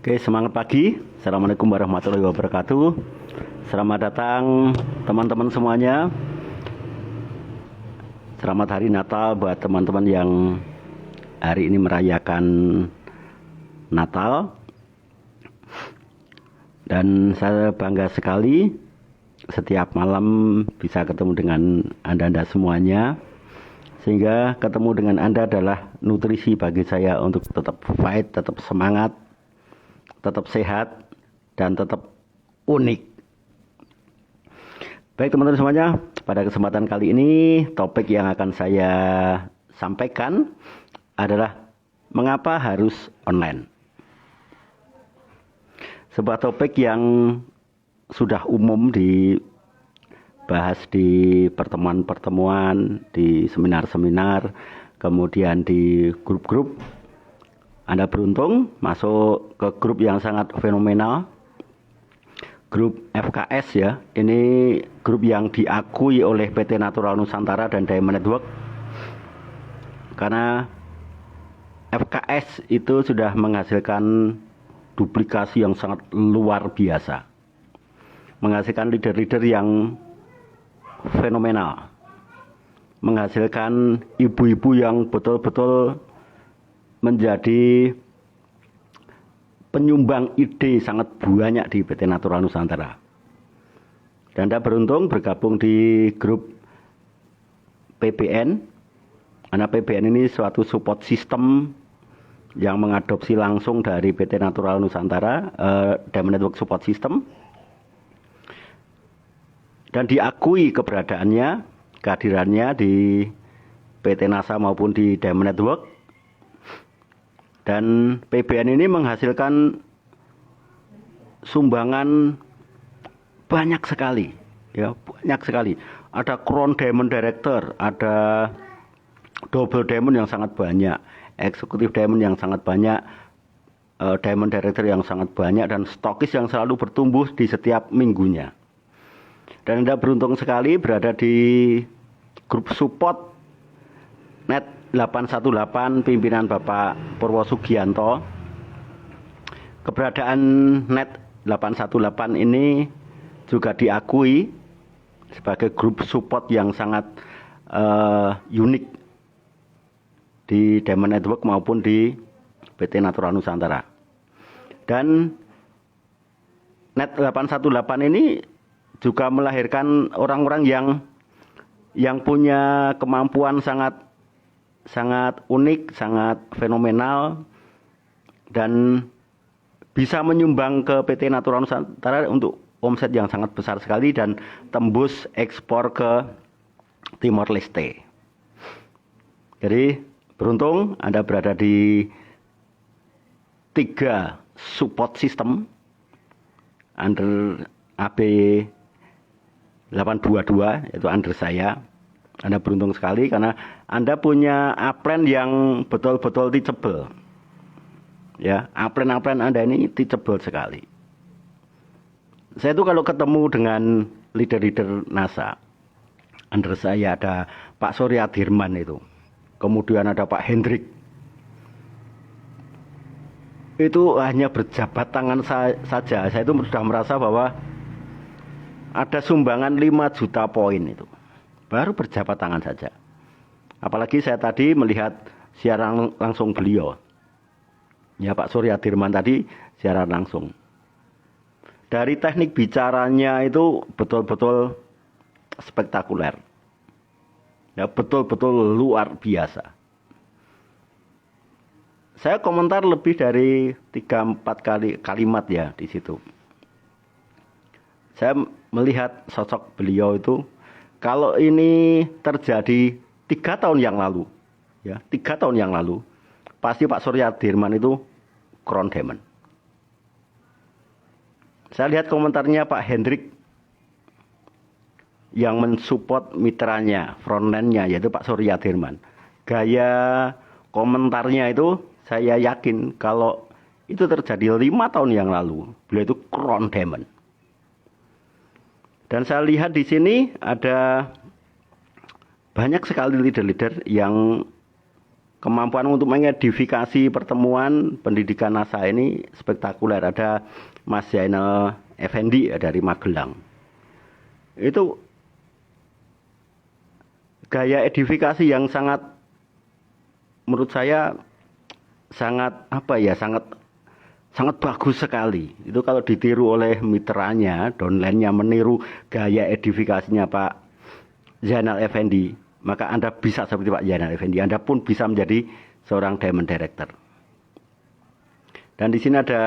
Oke, semangat pagi. Assalamualaikum warahmatullahi wabarakatuh. Selamat datang teman-teman semuanya. Selamat hari Natal buat teman-teman yang hari ini merayakan Natal. Dan saya bangga sekali setiap malam bisa ketemu dengan Anda semuanya. Sehingga ketemu dengan Anda adalah nutrisi bagi saya untuk tetap fight, tetap semangat, tetap sehat, dan tetap unik. Baik teman-teman semuanya, pada kesempatan kali ini topik yang akan saya sampaikan adalah mengapa harus online. Sebuah topik yang sudah umum dibahas di pertemuan-pertemuan, di seminar-seminar, kemudian di grup-grup. Anda beruntung masuk ke grup yang sangat fenomenal, grup FKS ya. Ini grup yang diakui oleh PT Natural Nusantara dan Diamond Network. Karena FKS itu sudah menghasilkan duplikasi yang sangat luar biasa. Menghasilkan leader-leader yang fenomenal. Menghasilkan ibu-ibu yang betul-betul menjadi penyumbang ide sangat banyak di PT Natural Nusantara. Dan Anda beruntung bergabung di grup PBN. Karena PBN ini suatu support system yang mengadopsi langsung dari PT Natural Nusantara, Diamond Network Support System. Dan diakui keberadaannya, kehadirannya di PT NASA maupun di Diamond Network. Dan PBN ini menghasilkan sumbangan banyak sekali, ya banyak sekali. Ada Crown Diamond Director, ada Double Diamond yang sangat banyak, Eksekutif Diamond yang sangat banyak, Diamond Director yang sangat banyak, dan stokis yang selalu bertumbuh di setiap minggunya. Dan Anda beruntung sekali berada di grup support Net 818 pimpinan Bapak Purwo Sugianto. Keberadaan Net 818 ini juga diakui sebagai grup support yang sangat unik di Diamond Network maupun di PT Natural Nusantara. Dan Net 818 ini juga melahirkan orang-orang yang punya kemampuan sangat unik, sangat fenomenal, dan bisa menyumbang ke PT Natural Nusantara untuk omset yang sangat besar sekali dan tembus ekspor ke Timor Leste. Jadi beruntung Anda berada di 3 support system under AB 822, yaitu under saya. Anda beruntung sekali karena Anda punya upline yang betul-betul teachable. Ya, upline Anda ini teachable sekali. Saya tuh kalau ketemu dengan leader-leader NASA, under saya ada Pak Surya Dirman itu. Kemudian ada Pak Hendrik. Itu hanya berjabat tangan saja. Saya itu sudah merasa bahwa ada sumbangan 5 juta poin itu. Baru berjabat tangan saja. Apalagi saya tadi melihat siaran langsung beliau. Ya, Pak Surya Dirman tadi siaran langsung. Dari teknik bicaranya itu betul-betul spektakuler. Ya, betul-betul luar biasa. Saya komentar lebih dari 3-4 kali kalimat ya di situ. Saya melihat sosok beliau itu, kalau ini terjadi 3 tahun yang lalu, ya 3 tahun yang lalu, pasti Pak Surya Dirman itu Crown Diamond. Saya lihat komentarnya Pak Hendrik yang mensupport mitranya, frontline-nya, yaitu Pak Surya Dirman. Gaya komentarnya itu saya yakin kalau itu terjadi 5 tahun yang lalu, beliau itu Crown Diamond. Dan saya lihat di sini ada banyak sekali leader-leader yang kemampuan untuk mengedifikasi pertemuan pendidikan NASA ini spektakuler. Ada Mas Zainal Effendi ya, dari Magelang. Itu gaya edifikasi yang sangat, menurut saya sangat sangat bagus sekali. Itu kalau ditiru oleh mitranya, downline-nya meniru gaya edifikasinya Pak Zainal Effendi, maka Anda bisa seperti Pak Zainal Effendi. Anda pun bisa menjadi seorang Diamond Director. Dan di sini ada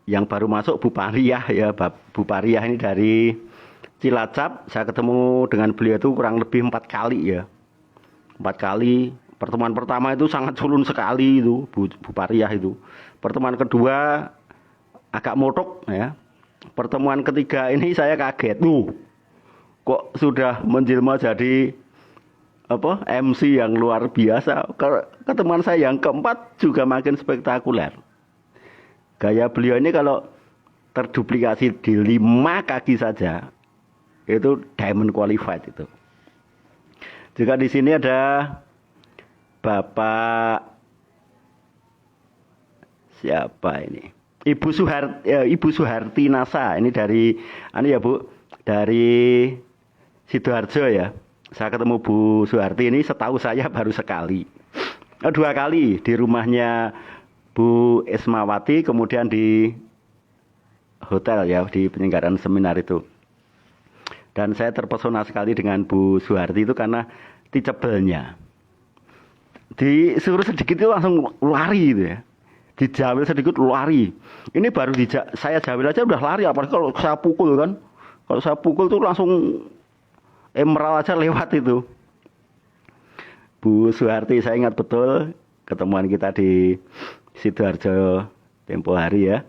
yang baru masuk, Bu Pariah ya. Bu Pariah ini dari Cilacap. Saya ketemu dengan beliau itu kurang lebih 4 kali ya. 4 kali. Pertemuan pertama itu sangat culun sekali itu Bu Pariah itu. Pertemuan kedua agak motok ya. Pertemuan ketiga ini saya kaget. Kok sudah menjelma jadi MC yang luar biasa. Ketemuan saya yang keempat juga makin spektakuler. Gaya beliau ini kalau terduplikasi di 5 kaki saja, itu diamond qualified itu. Juga di sini ada Bapak siapa ini? Ibu Suharti NASA. Ini dari dari Sidoarjo ya. Saya ketemu Bu Suharti ini, setahu saya baru sekali. 2 kali di rumahnya Bu Ismawati, kemudian di hotel ya, di penyelenggaraan seminar itu. Dan saya terpesona sekali dengan Bu Suharti itu karena teachable-nya. Disuruh sedikit itu langsung lari gitu ya. Dijawil sedikit lari. Ini baru saya jawil aja udah lari, apalagi kalau saya pukul kan. Kalau saya pukul tuh langsung emerald aja lewat itu. Bu Suharti, saya ingat betul ketemuan kita di Sidoarjo tempo hari ya.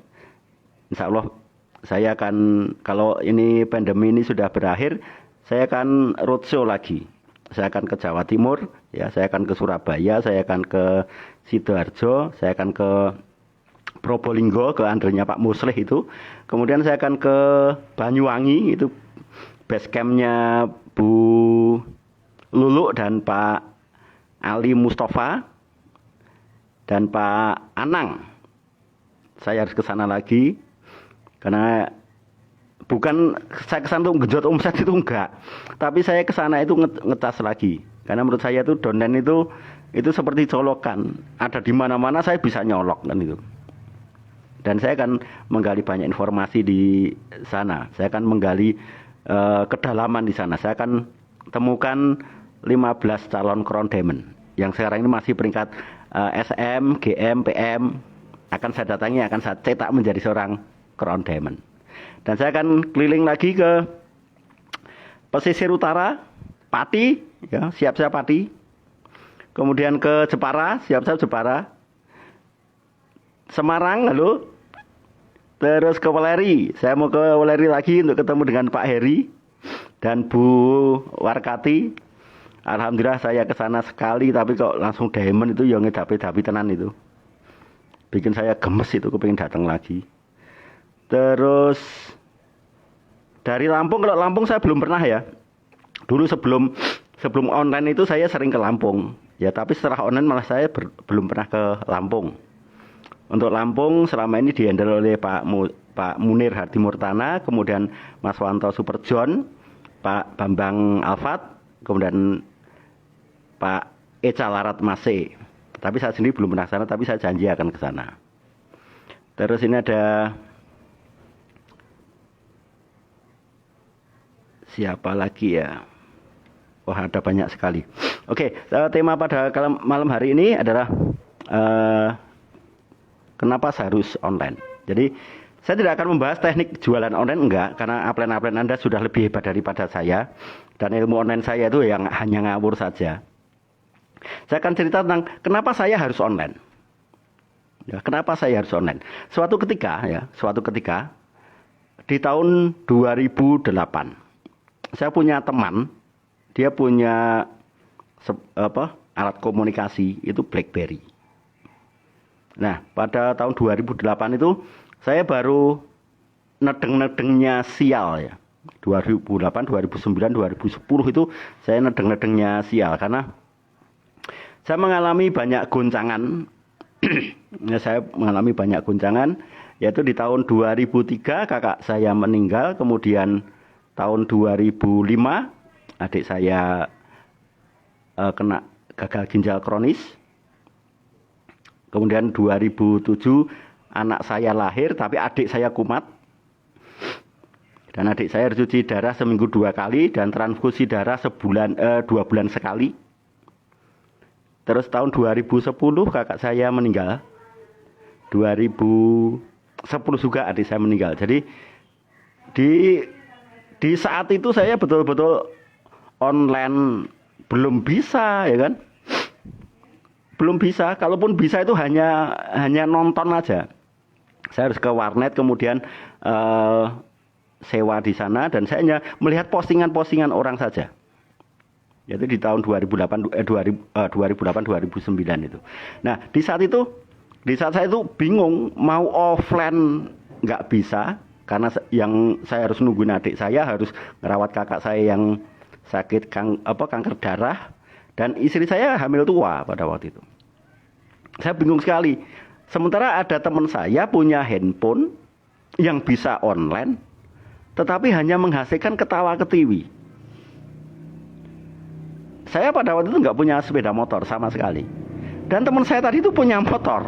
Insya Allah saya akan, kalau ini pandemi ini sudah berakhir, saya akan roadshow lagi. Saya akan ke Jawa Timur, ya, saya akan ke Surabaya, saya akan ke Sidoarjo, saya akan ke Probolinggo, ke andrenya Pak Muslih itu. Kemudian saya akan ke Banyuwangi, itu base campnya Bu Lulu dan Pak Ali Mustafa dan Pak Anang. Saya harus ke sana lagi. Karena bukan saya kesana untuk genjot omset itu enggak, tapi saya kesana itu ngecas lagi. Karena menurut saya itu downline itu seperti colokan, ada di mana-mana saya bisa nyolok kan itu. Dan saya akan menggali banyak informasi di sana. Saya akan menggali kedalaman di sana. Saya akan temukan 15 calon Crown Diamond yang sekarang ini masih peringkat SM, GM, PM. Akan saya datangi, akan saya cetak menjadi seorang Crown Diamond. Dan saya akan keliling lagi ke pesisir utara, Pati, ya, siap-siap Pati. Kemudian ke Jepara, siap-siap Jepara. Semarang, halo. Terus ke Weleri. Saya mau ke Weleri lagi untuk ketemu dengan Pak Heri dan Bu Warkati. Alhamdulillah saya ke sana sekali, tapi kok langsung diamond itu yang ngedapi-dapi tenan itu. Bikin saya gemes itu, kepingin datang lagi. Terus dari Lampung, kalau Lampung saya belum pernah ya. Dulu sebelum online itu saya sering ke Lampung. Ya, tapi setelah online malah saya belum pernah ke Lampung. Untuk Lampung selama ini dihandle oleh Pak Munir Hadi Murtana, kemudian Mas Wanto Superjon, Pak Bambang Alfat, kemudian Pak Eca Larat Mase. Tapi saya sendiri belum pernah ke sana, tapi saya janji akan ke sana. Terus ini ada siapa lagi ya? Wah, ada banyak sekali. Oke, tema pada malam hari ini adalah kenapa saya harus online. Jadi saya tidak akan membahas teknik jualan online, enggak, karena upline Anda sudah lebih hebat daripada saya, dan ilmu online saya itu yang hanya ngawur saja. Saya akan cerita tentang kenapa saya harus online. Ya, kenapa saya harus online? Suatu ketika di tahun 2008. Saya punya teman, dia punya alat komunikasi itu BlackBerry. Nah, pada tahun 2008 itu saya baru nedeng-nedengnya sial ya. 2008, 2009, 2010 itu saya nedeng-nedengnya sial karena saya mengalami banyak goncangan. Ya, saya mengalami banyak goncangan, yaitu di tahun 2003 kakak saya meninggal, kemudian tahun 2005 adik saya kena gagal ginjal kronis. Kemudian 2007 anak saya lahir tapi adik saya kumat. Dan adik saya harus cuci darah seminggu 2 kali dan transfusi darah 2 bulan sekali. Terus tahun 2010 kakak saya meninggal. 2010 juga adik saya meninggal. Jadi di saat itu saya betul-betul online belum bisa, ya kan? Belum bisa. Kalaupun bisa itu hanya nonton aja. Saya harus ke warnet kemudian sewa di sana dan saya hanya melihat postingan-postingan orang saja. Yaitu di tahun 2008 2009 itu. Nah, di saat saya itu bingung mau offline nggak bisa karena yang saya harus nungguin adik saya, harus merawat kakak saya yang sakit kanker darah dan istri saya hamil tua pada waktu itu. Saya bingung sekali. Sementara ada teman saya punya handphone yang bisa online tetapi hanya menghasilkan ketawa ketiwi. Saya pada waktu itu nggak punya sepeda motor sama sekali. Dan teman saya tadi itu punya motor.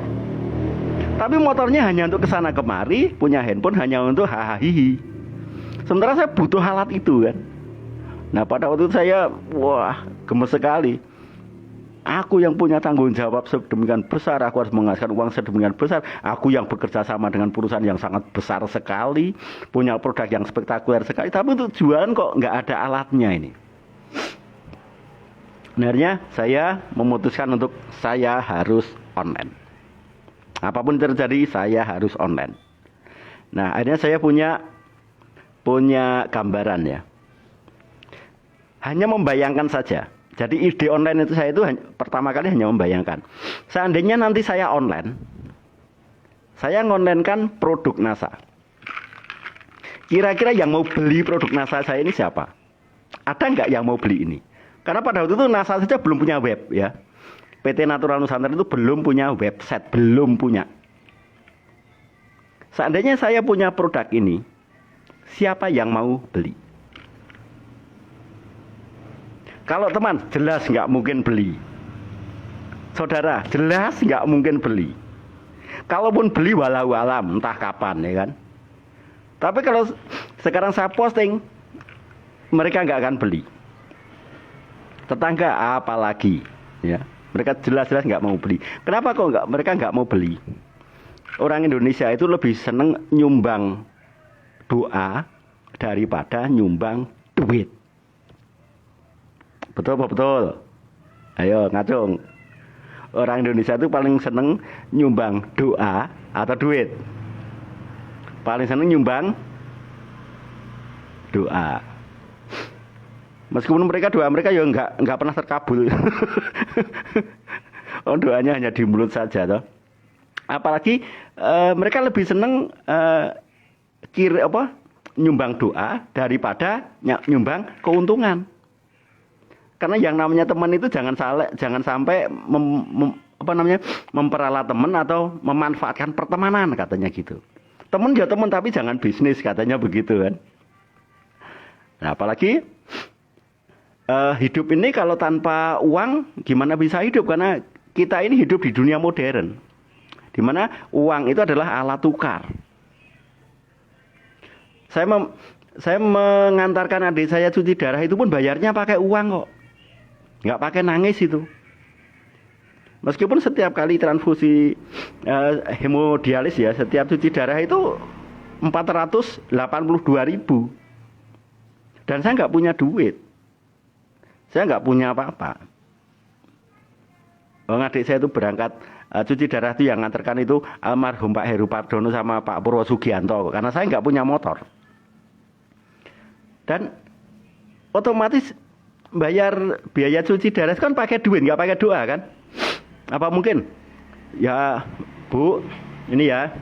Tapi motornya hanya untuk kesana kemari, punya handphone hanya untuk hahaha. Sementara saya butuh alat itu kan. Nah pada waktu itu saya, wah gemes sekali. Aku yang punya tanggung jawab sedemikian besar, aku harus menghasilkan uang sedemikian besar. Aku yang bekerja sama dengan perusahaan yang sangat besar sekali, punya produk yang spektakuler sekali. Tapi untuk jualan kok nggak ada alatnya ini. Akhirnya saya memutuskan untuk saya harus online. Apapun terjadi saya harus online. Nah akhirnya saya punya gambaran ya. Hanya membayangkan saja. Jadi ide online itu saya itu pertama kali hanya membayangkan. Seandainya nanti saya online, saya ngonlinekan produk NASA. Kira-kira yang mau beli produk NASA saya ini siapa? Ada nggak yang mau beli ini? Karena pada waktu itu NASA saja belum punya web ya. PT Natural Nusantara itu belum punya website, belum punya. Seandainya saya punya produk ini, siapa yang mau beli? Kalau teman, jelas nggak mungkin beli. Saudara, jelas nggak mungkin beli. Kalaupun beli walau alam, entah kapan ya kan. Tapi kalau sekarang saya posting, mereka nggak akan beli. Tetangga apalagi ya, mereka jelas-jelas nggak mau beli. Kenapa kok mereka nggak mau beli? Orang Indonesia itu lebih seneng nyumbang doa daripada nyumbang duit. Betul apa betul? Ayo ngacung. Orang Indonesia itu paling seneng nyumbang doa atau duit. Paling seneng nyumbang doa. Meskipun doa mereka ya nggak pernah terkabul. Oh, doanya hanya di mulut saja toh. Apalagi mereka lebih seneng nyumbang doa daripada nyumbang keuntungan. Karena yang namanya teman itu jangan sampai memperalat teman atau memanfaatkan pertemanan katanya gitu. Teman ya teman tapi jangan bisnis katanya begitu kan. Nah, apalagi hidup ini kalau tanpa uang gimana bisa hidup? Karena kita ini hidup di dunia modern, di mana uang itu adalah alat tukar. Saya mengantarkan adik saya cuci darah itu pun bayarnya pakai uang kok, nggak pakai nangis itu. Meskipun setiap kali transfusi hemodialis ya, setiap cuci darah itu 482.000, dan saya nggak punya duit. Saya nggak punya apa-apa. Adik saya itu berangkat cuci darah itu yang nganterkan itu almarhum Pak Heru Pardono sama Pak Purwo Sugianto. Karena saya nggak punya motor. Dan otomatis bayar biaya cuci darah itu kan pakai duit, nggak pakai doa kan? Apa mungkin? Ya Bu, ini ya.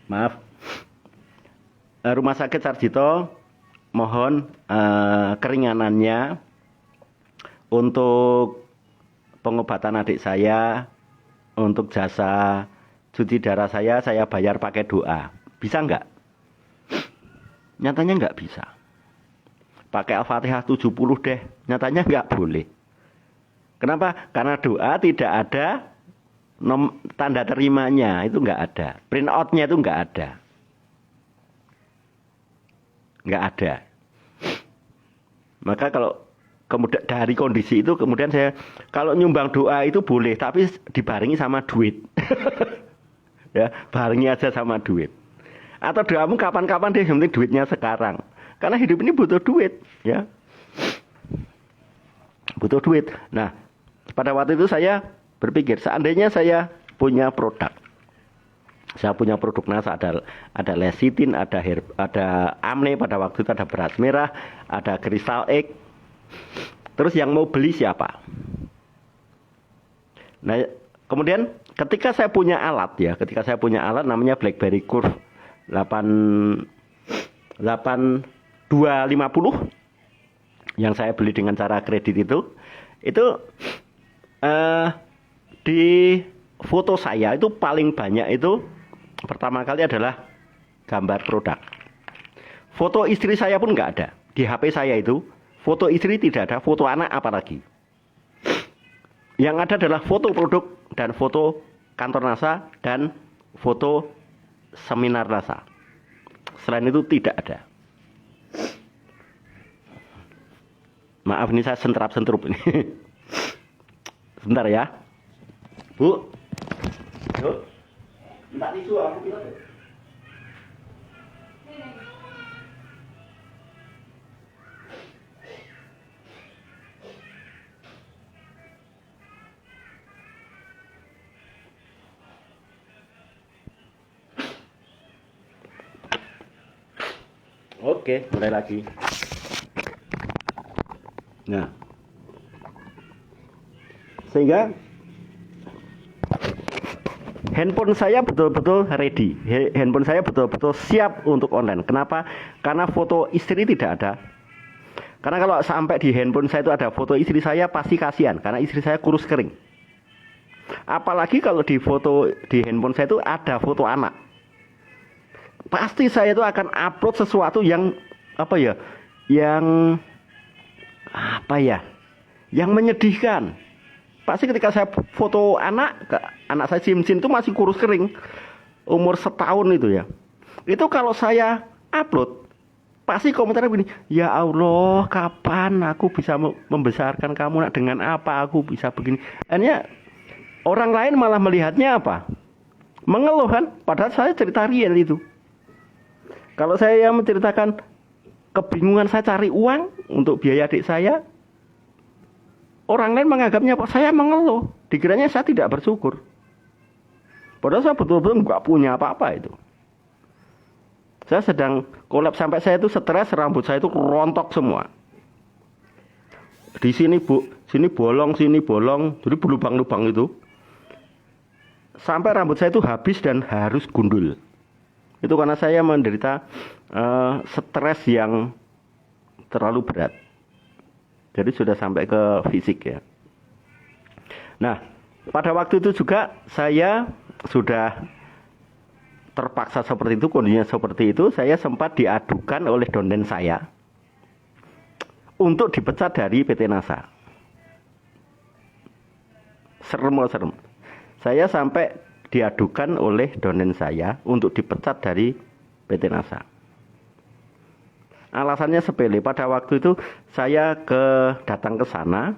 Maaf. Rumah Sakit Sarjito mohon keringanannya untuk pengobatan adik saya, untuk jasa cuci darah saya bayar pakai doa. Bisa nggak? Nyatanya nggak bisa. Pakai Al-Fatihah 70 deh, nyatanya nggak boleh. Kenapa? Karena doa tidak ada tanda terimanya, itu nggak ada. Print out-nya itu nggak ada. Nggak ada. Maka kalau kemudian dari kondisi itu kemudian saya kalau nyumbang doa itu boleh, tapi dibarengi sama duit. Ya, barengi aja sama duit. Atau doamu kapan-kapan deh, yang penting duitnya sekarang. Karena hidup ini butuh duit, ya. Butuh duit. Nah, pada waktu itu saya berpikir, seandainya saya punya produk. Saya punya produk NASA, ada lecithin, ada amne, pada waktu itu ada beras merah, ada kristal egg. Terus yang mau beli siapa? Nah, kemudian ketika saya punya alat namanya BlackBerry Curve 8250 yang saya beli dengan cara kredit itu di foto saya itu paling banyak itu pertama kali adalah gambar produk. Foto istri saya pun nggak ada. Di HP saya itu foto istri tidak ada, foto anak apalagi. Yang ada adalah foto produk dan foto kantor NASA dan foto seminar NASA. Selain itu tidak ada. Maaf, ini saya sentrap-sentrup ini. Sebentar ya. Bu. Yuk. Minta tisu aku bilang. Oke, mulai lagi. Nah, sehingga handphone saya betul-betul ready. Handphone saya betul-betul siap untuk online. Kenapa? Karena foto istri tidak ada. Karena kalau sampai di handphone saya itu ada foto istri saya, pasti kasihan. Karena istri saya kurus kering. Apalagi kalau di foto di handphone saya itu ada foto anak. Pasti saya itu akan upload sesuatu yang yang menyedihkan. Pasti ketika saya foto anak saya Simsin itu masih kurus kering, umur setahun itu ya. Itu kalau saya upload, pasti komentarnya begini, ya Allah, kapan aku bisa membesarkan kamu, nak, dengan apa aku bisa begini. Akhirnya orang lain malah melihatnya apa? Mengeluh kan? Padahal saya cerita real itu. Kalau saya menceritakan kebingungan saya cari uang untuk biaya adik saya, orang lain menganggapnya apa? Saya mengeluh. Dikiranya saya tidak bersyukur. Padahal saya betul-betul nggak punya apa-apa itu. Saya sedang kolab sampai saya itu stres, rambut saya itu rontok semua. Di sini sini bolong, jadi berlubang-lubang itu. Sampai rambut saya itu habis dan harus gundul. Itu karena saya menderita stres yang terlalu berat. Jadi sudah sampai ke fisik ya. Nah, pada waktu itu juga saya sudah terpaksa seperti itu, kondisinya seperti itu. Saya sempat diadukan oleh donden saya untuk dipecat dari PT NASA. Serem. Saya sampai diadukan oleh donen saya untuk dipecat dari PT NASA. Alasannya sepele. Pada waktu itu saya datang ke sana,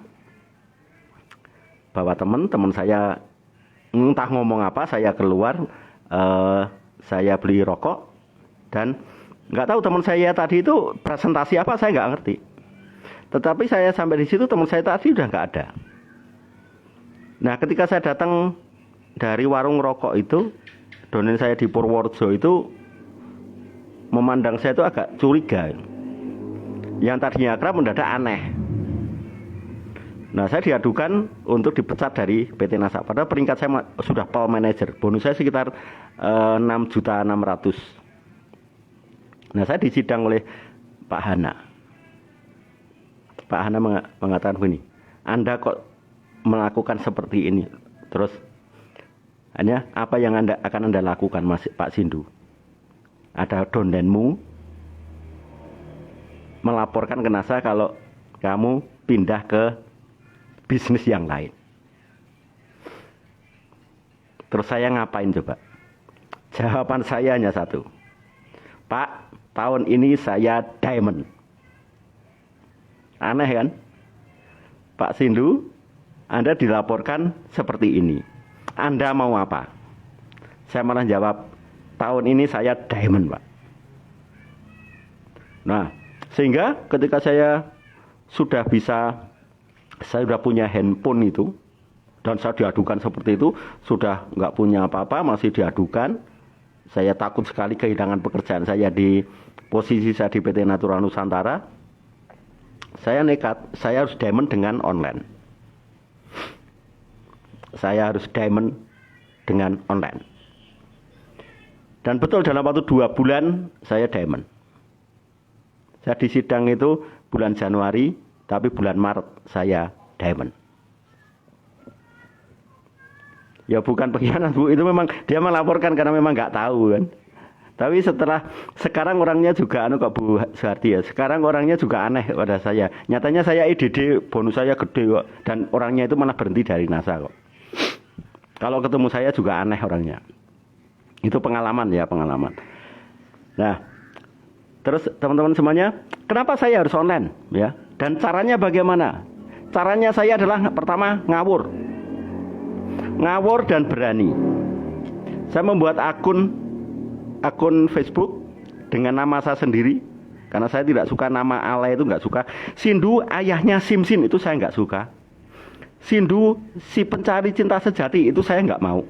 bawa teman saya, entah ngomong apa, saya keluar, saya beli rokok, dan nggak tahu teman saya tadi itu presentasi apa, saya nggak ngerti. Tetapi saya sampai di situ, teman saya tadi udah nggak ada. Nah, ketika saya datang dari warung rokok itu, donen saya di Purworejo itu memandang saya itu agak curiga. Yang tadinya akrab mendadak aneh. Nah, saya diadukan untuk dipecat dari PT NASA. Padahal peringkat saya sudah pol manager. Bonus saya sekitar 6.600.000. Nah, saya disidang oleh Pak Hana. Pak Hana mengatakan begini, Anda kok melakukan seperti ini? Terus, hanya apa yang akan Anda lakukan, Pak Sindu? Ada dondenmu melaporkan ke NASA kalau kamu pindah ke bisnis yang lain. Terus saya ngapain coba? Jawaban saya hanya satu. Pak, tahun ini saya diamond. Aneh kan? Pak Sindu, Anda dilaporkan seperti ini. Anda mau apa? Saya malah jawab, tahun ini saya diamond, Pak. Nah, sehingga ketika saya sudah punya handphone itu, dan saya diadukan seperti itu, sudah nggak punya apa-apa, masih diadukan. Saya takut sekali kehilangan pekerjaan saya di posisi saya di PT Natura Nusantara. Saya nekat, saya harus diamond dengan online. Saya harus diamond dengan online. Dan betul dalam waktu 2 bulan saya diamond. Saya disidang itu bulan Januari, tapi bulan Maret saya diamond. Ya bukan pengkhianat, Bu, itu memang dia melaporkan karena memang nggak tahu kan. Tapi sekarang orangnya juga kok Bu Suharti ya. Sekarang orangnya juga aneh pada saya. Nyatanya saya EDD, bonus saya gede kok, dan orangnya itu malah berhenti dari NASA kok. Kalau ketemu saya juga aneh orangnya. Itu pengalaman ya, pengalaman. Nah, terus teman-teman semuanya, kenapa saya harus online ya? Dan caranya bagaimana? Caranya saya adalah pertama ngawur dan berani. Saya membuat akun Facebook dengan nama saya sendiri, karena saya tidak suka nama alay, itu nggak suka. Sindu ayahnya Simsin itu saya nggak suka. Sindu si pencari cinta sejati itu saya nggak mau.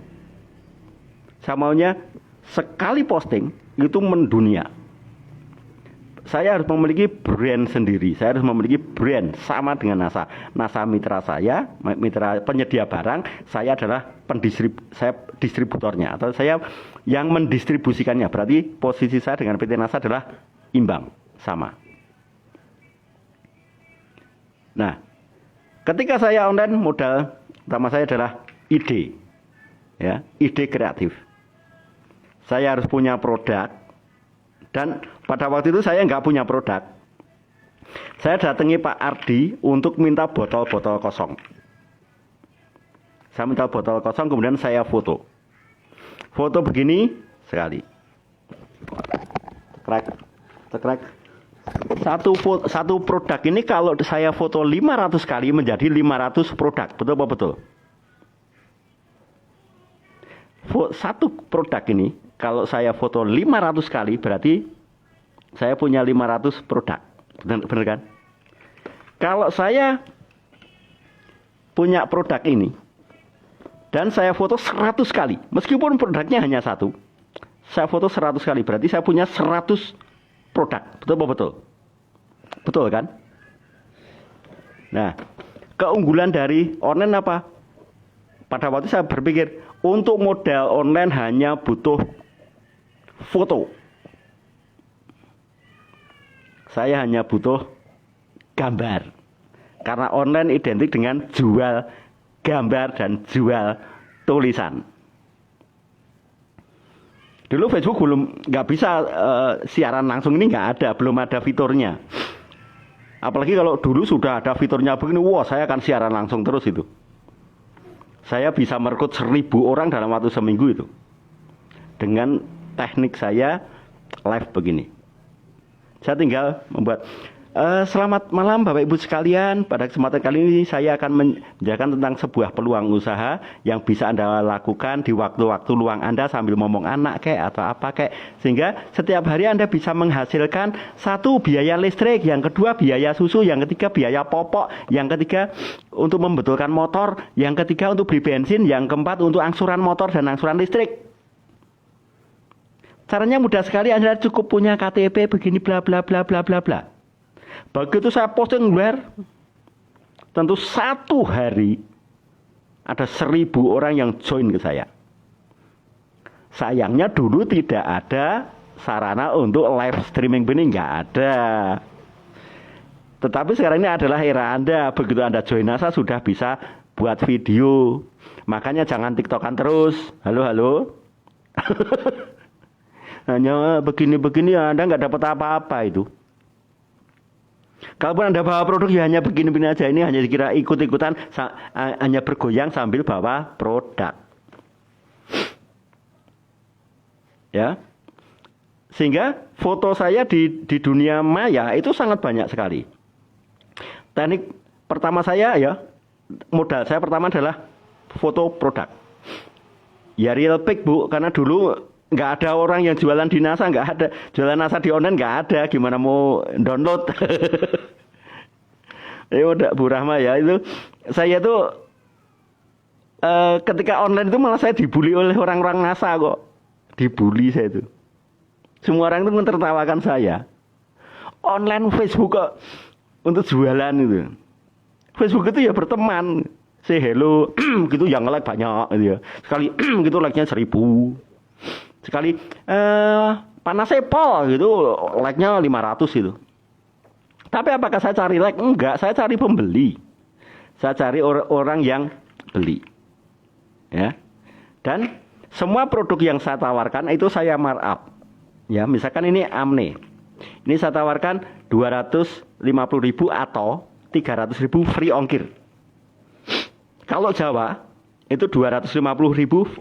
Saya maunya sekali posting itu mendunia. Saya harus memiliki brand sendiri. Saya harus memiliki brand sama dengan NASA. NASA mitra saya, mitra penyedia barang. Saya adalah distributornya, atau saya yang mendistribusikannya. Berarti posisi saya dengan PT NASA adalah imbang, sama. Nah, ketika saya online, modal utama saya adalah ide, ya, ide kreatif. Saya harus punya produk. Dan pada waktu itu saya nggak punya produk. Saya datangi Pak Ardi untuk minta botol-botol kosong. Saya minta botol kosong, kemudian saya foto. Foto begini sekali. Cekrek. Satu produk ini kalau saya foto 500 kali menjadi 500 produk. Betul apa betul? Satu produk ini kalau saya foto 500 kali berarti saya punya 500 produk. Benar kan? Kalau saya punya produk ini dan saya foto 100 kali, meskipun produknya hanya satu, saya foto 100 kali berarti saya punya 100 produk. Betul apa betul? Betul kan? Nah, keunggulan dari online apa? Pada waktu saya berpikir, untuk modal online hanya butuh foto. Saya hanya butuh gambar. Karena online identik dengan jual gambar dan jual tulisan. Dulu Facebook belum nggak bisa siaran langsung, ini nggak ada, belum ada fiturnya. Apalagi kalau dulu sudah ada fiturnya begini, wah saya akan siaran langsung terus itu. Saya bisa merekrut 1000 orang dalam waktu seminggu itu. Dengan teknik saya live begini. Saya tinggal membuat selamat malam Bapak Ibu sekalian. Pada kesempatan kali ini saya akan menjelaskan tentang sebuah peluang usaha yang bisa Anda lakukan di waktu-waktu luang Anda sambil ngomong anak kayak atau apa kayak, sehingga setiap hari Anda bisa menghasilkan satu biaya listrik, yang kedua biaya susu, yang ketiga biaya popok, yang ketiga untuk membetulkan motor, yang ketiga untuk beli bensin, yang keempat untuk angsuran motor dan angsuran listrik. Caranya mudah sekali, Anda cukup punya KTP begini bla bla bla bla bla bla. Begitu saya posting luar, tentu satu hari ada 1000 orang yang join ke saya. Sayangnya dulu tidak ada sarana untuk live streaming benih, nggak ada. Tetapi sekarang ini adalah era Anda. Begitu Anda join NASA sudah bisa buat video. Makanya jangan TikTokan terus. Halo, halo. Hanya begini-begini Anda nggak dapat apa-apa itu. Kalaupun Anda bawa produk ya hanya begini-begini aja. Ini hanya dikira ikut-ikutan, hanya bergoyang sambil bawa produk. Ya. Sehingga foto saya di dunia maya itu sangat banyak sekali. Teknik pertama saya ya, modal saya pertama adalah foto produk. Ya real pic Bu, karena dulu nggak ada orang yang jualan di NASA, nggak ada. Jualan NASA di online nggak ada, gimana mau download. Ya udah Bu Rahma ya, itu saya tuh ketika online itu malah saya dibully oleh orang-orang NASA kok. Dibully saya itu. Semua orang itu mentertawakan saya. Online Facebook kok untuk jualan itu. Facebook itu ya berteman. Say hello, gitu yang like banyak gitu ya. Sekali gitu like-nya 1000. Sekali panasnya pol gitu, like-nya 500 gitu. Tapi apakah saya cari like? Enggak, saya cari pembeli. Saya cari orang yang beli. Ya. Dan semua produk yang saya tawarkan itu saya markup. Ya, misalkan ini Amne. Ini saya tawarkan 250.000 atau 300.000 free ongkir. Kalau Jawa itu 250.000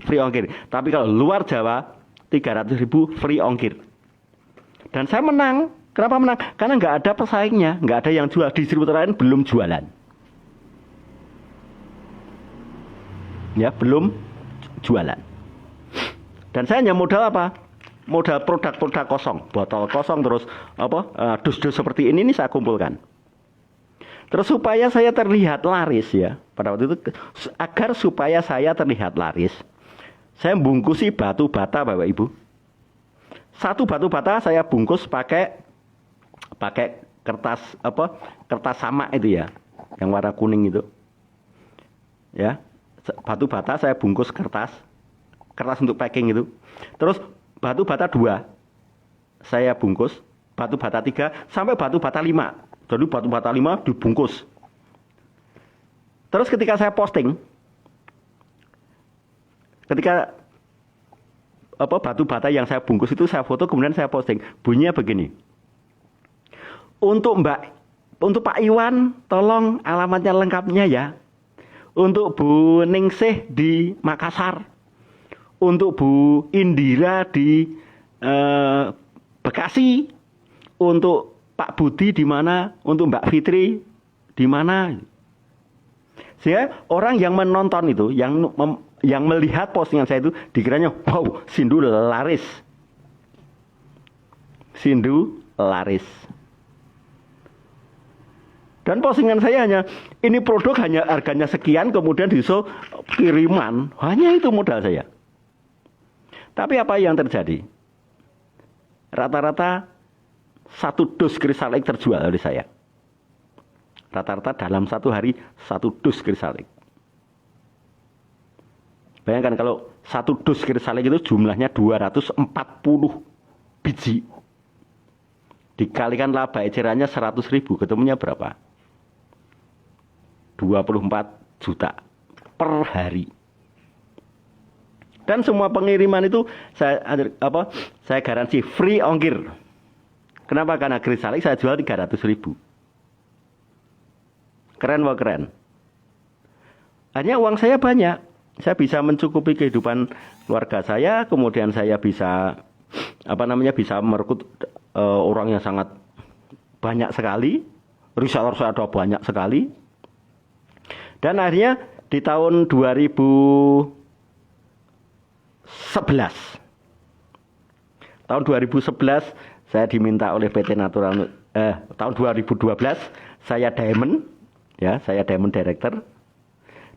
free ongkir. Tapi kalau luar Jawa 300.000 free ongkir. Dan saya menang. Kenapa menang? Karena nggak ada pesaingnya, nggak ada yang jual. Distributor lain belum jualan. Ya, belum jualan. Dan saya hanya modal apa? Modal produk-produk kosong, botol kosong, terus dus-dus seperti ini saya kumpulkan. Terus supaya saya terlihat laris ya, pada waktu itu agar supaya saya terlihat laris, saya bungkusi batu bata Bapak Ibu. Satu batu bata saya bungkus pakai kertas kertas sama itu ya, yang warna kuning itu. Ya, batu bata saya bungkus kertas untuk packing itu. Terus batu bata 2 saya bungkus, batu bata 3 sampai batu bata 5. Jadi batu bata 5 dibungkus. Terus ketika saya posting, ketika batu bata yang saya bungkus itu saya foto kemudian saya posting. Bunyinya begini. Untuk Pak Iwan tolong alamatnya lengkapnya ya. Untuk Bu Ningsih di Makassar. Untuk Bu Indira di Bekasi. Untuk Pak Budi di mana, untuk Mbak Fitri di mana. Sehingga orang yang menonton itu, yang melihat postingan saya itu dikiranya, wow, Sindu laris. Sindu laris. Dan postingan saya hanya, ini produk hanya harganya sekian, kemudian disuruh kiriman. Hanya itu modal saya. Tapi apa yang terjadi? Rata-rata 1 dus krisalik terjual oleh saya. Rata-rata dalam 1 hari 1 dus krisalik. Bayangkan kalau 1 dus krisalik itu jumlahnya 240 biji. Dikalikan laba ecerannya 100.000, ketemunya berapa? 24 juta per hari. Dan semua pengiriman itu saya garansi free ongkir. Kenapa? Karena krisalik saya jual 300.000. Keren wah keren. Hanya uang saya banyak. Saya bisa mencukupi kehidupan keluarga saya, kemudian saya bisa bisa merekrut orang yang sangat banyak sekali. Reseller saya ada banyak sekali. Dan akhirnya di tahun 2011 saya diminta oleh PT Natural tahun 2012 saya diamond ya, saya diamond director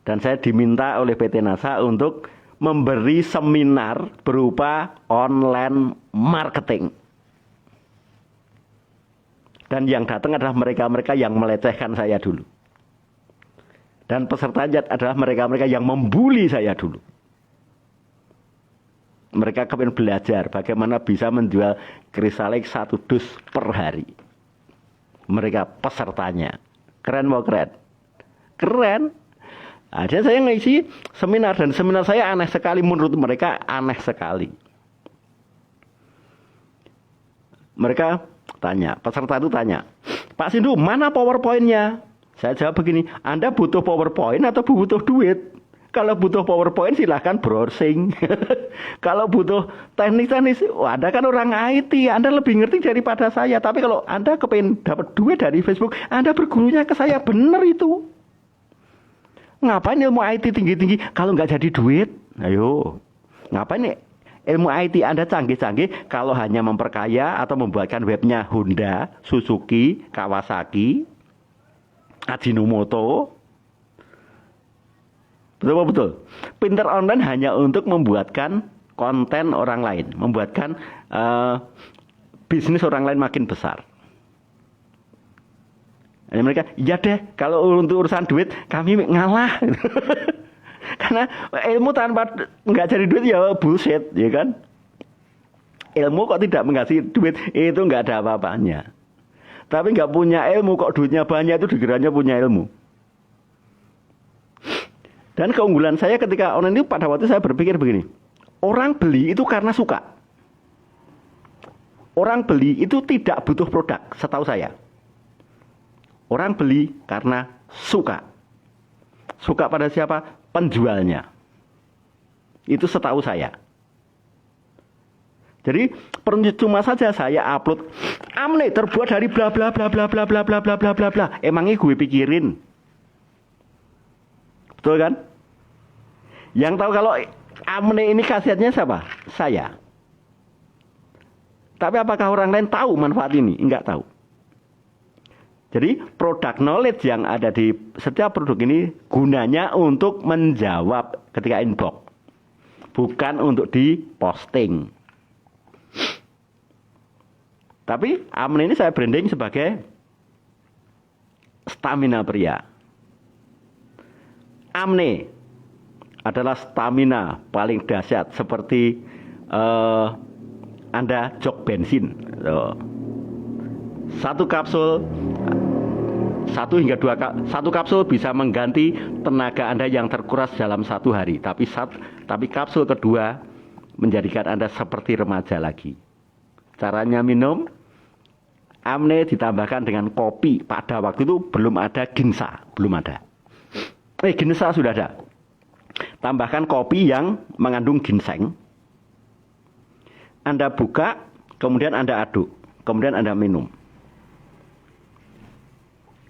dan saya diminta oleh PT NASA untuk memberi seminar berupa online marketing. Dan yang datang adalah mereka-mereka yang melecehkan saya dulu. Dan pesertanya adalah mereka-mereka yang membuli saya dulu. Mereka kepengen belajar bagaimana bisa menjual Kristalek 1 dus per hari. Mereka pesertanya. Keren mau keren? Keren. Ada saya ngisi seminar dan seminar saya aneh sekali, menurut mereka aneh sekali. Mereka tanya, peserta itu tanya, Pak Sindu, mana PowerPoint-nya? Saya jawab begini, Anda butuh PowerPoint atau butuh duit? Kalau butuh PowerPoint silahkan browsing. Kalau butuh teknik-teknik, Anda kan orang IT, Anda lebih ngerti daripada saya. Tapi kalau Anda kepengen dapat duit dari Facebook, Anda bergurunya ke saya, benar itu. Ngapain ilmu IT tinggi-tinggi kalau nggak jadi duit? Ayo, ngapain ilmu IT Anda canggih-canggih kalau hanya memperkaya atau membuatkan webnya Honda, Suzuki, Kawasaki, Ajinomoto? Betul. Pinter online hanya untuk membuatkan konten orang lain, membuatkan bisnis orang lain makin besar. Dan mereka, ya deh, kalau untuk urusan duit kami ngalah. Karena ilmu tanpa nggak cari duit ya bullshit, ya kan? Ilmu kok tidak mengasih duit, itu nggak ada apa-apanya. Tapi nggak punya ilmu kok duitnya banyak, itu dikiranya punya ilmu. Dan keunggulan saya ketika online itu pada waktu saya berpikir begini, orang beli itu karena suka. Orang beli itu tidak butuh produk, setahu saya. Orang beli karena suka. Suka pada siapa? Penjualnya. Itu setahu saya. Jadi percuma saja saya upload Amne terbuat dari bla bla bla bla bla bla bla bla bla bla bla. Emangnya gue pikirin. Betul kan? Yang tahu kalau Amne ini khasiatnya siapa? Saya. Tapi apakah orang lain tahu manfaat ini? Enggak tahu. Jadi produk knowledge yang ada di setiap produk ini gunanya untuk menjawab ketika inbox. Bukan untuk diposting. Tapi Amne ini saya branding sebagai stamina pria. Amne adalah stamina paling dahsyat seperti Anda jok bensin. Satu kapsul, 1 hingga 2 satu kapsul bisa mengganti tenaga Anda yang terkuras dalam 1 hari. Tapi kapsul kedua menjadikan Anda seperti remaja lagi. Caranya minum Amne ditambahkan dengan kopi. Pada waktu itu belum ada ginsa, belum ada. Ginsa sudah ada. Tambahkan kopi yang mengandung ginseng. Anda buka, kemudian Anda aduk, kemudian Anda minum.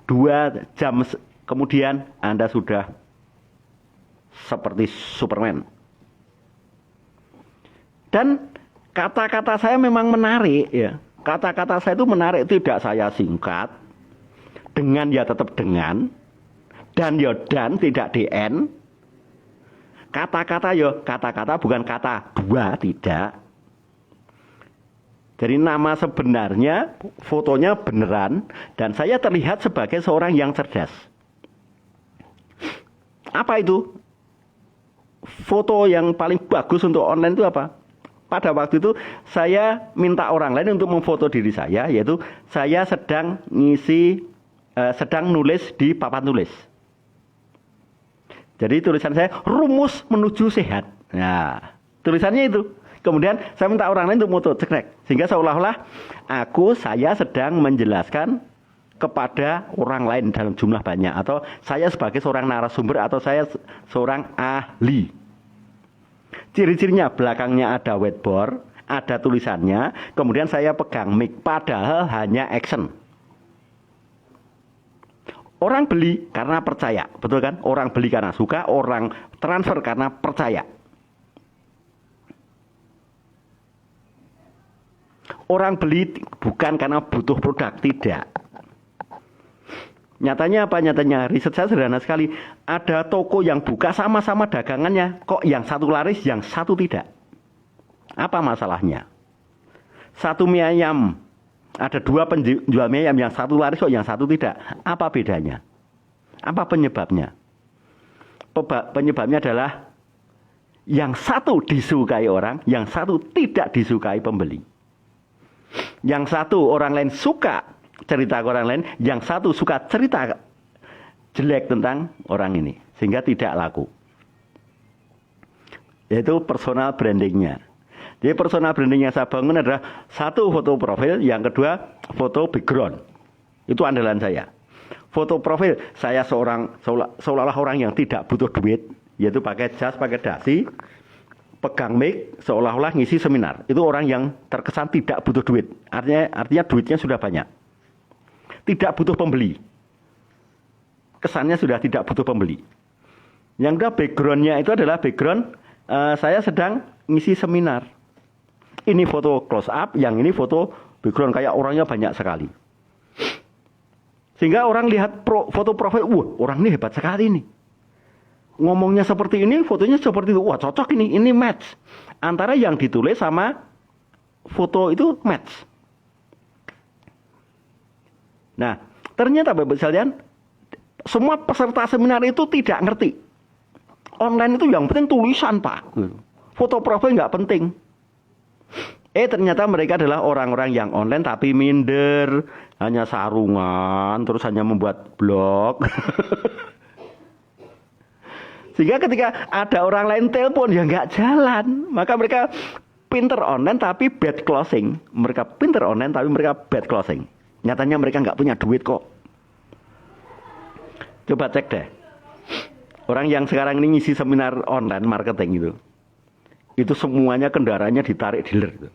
2 jam kemudian Anda sudah seperti Superman. Dan kata-kata saya memang menarik ya. Kata-kata saya itu menarik, tidak saya singkat. Dengan ya tetap dengan. Dan ya dan, tidak DN. Kata-kata ya kata-kata, bukan kata dua, tidak. Jadi nama sebenarnya, fotonya beneran. Dan saya terlihat sebagai seorang yang cerdas. Apa itu? Foto yang paling bagus untuk online itu apa? Pada waktu itu saya minta orang lain untuk memfoto diri saya, yaitu saya sedang nulis di papan tulis. Jadi tulisan saya rumus menuju sehat. Nah, tulisannya itu. Kemudian saya minta orang lain untuk foto, cekrek. Sehingga seolah-olah saya sedang menjelaskan kepada orang lain dalam jumlah banyak, atau saya sebagai seorang narasumber, atau saya seorang ahli. Ciri-cirinya belakangnya ada whiteboard, ada tulisannya, kemudian saya pegang mic, padahal hanya action. Orang beli karena percaya, betul kan? Orang beli karena suka, orang transfer karena percaya. Orang beli bukan karena butuh produk, tidak. Nyatanya apa? Nyatanya riset saya sederhana sekali. Ada toko yang buka sama-sama dagangannya, kok yang satu laris, yang satu tidak. Apa masalahnya? Satu mie ayam, ada 2 penjual mie ayam, yang satu laris kok yang satu tidak. Apa bedanya? Apa penyebabnya? Penyebabnya adalah Yang satu disukai orang, yang satu tidak disukai pembeli. Yang satu orang lain suka cerita ke orang lain, yang satu suka cerita jelek tentang orang ini, sehingga tidak laku. Yaitu personal brandingnya. Jadi personal branding yang saya bangun adalah satu foto profil, yang kedua foto background. Itu andalan saya. Foto profil saya seolah-olah orang yang tidak butuh duit, yaitu pakai jas, pakai dasi, pegang mic, seolah-olah ngisi seminar. Itu orang yang terkesan tidak butuh duit. Artinya duitnya sudah banyak. Tidak butuh pembeli. Kesannya sudah tidak butuh pembeli. Yang kedua backgroundnya itu adalah background saya sedang ngisi seminar. Ini foto close up, yang ini foto background kayak orangnya banyak sekali. Sehingga orang lihat foto profil, wah orang ini hebat sekali nih. Ngomongnya seperti ini, fotonya seperti itu, wah cocok ini match. Antara yang ditulis sama foto itu match. Nah, ternyata Bapak sekalian, semua peserta seminar itu tidak ngerti. Online itu yang penting tulisan Pak. Foto profil nggak penting. Ternyata mereka adalah orang-orang yang online tapi minder, hanya sarungan, terus hanya membuat blog. Sehingga ketika ada orang lain telepon ya nggak jalan, maka mereka pinter online tapi bad closing. Mereka pinter online tapi mereka bad closing. Nyatanya mereka nggak punya duit kok. Coba cek deh. Orang yang sekarang ini ngisi seminar online marketing itu semuanya kendaraannya ditarik dealer gitu.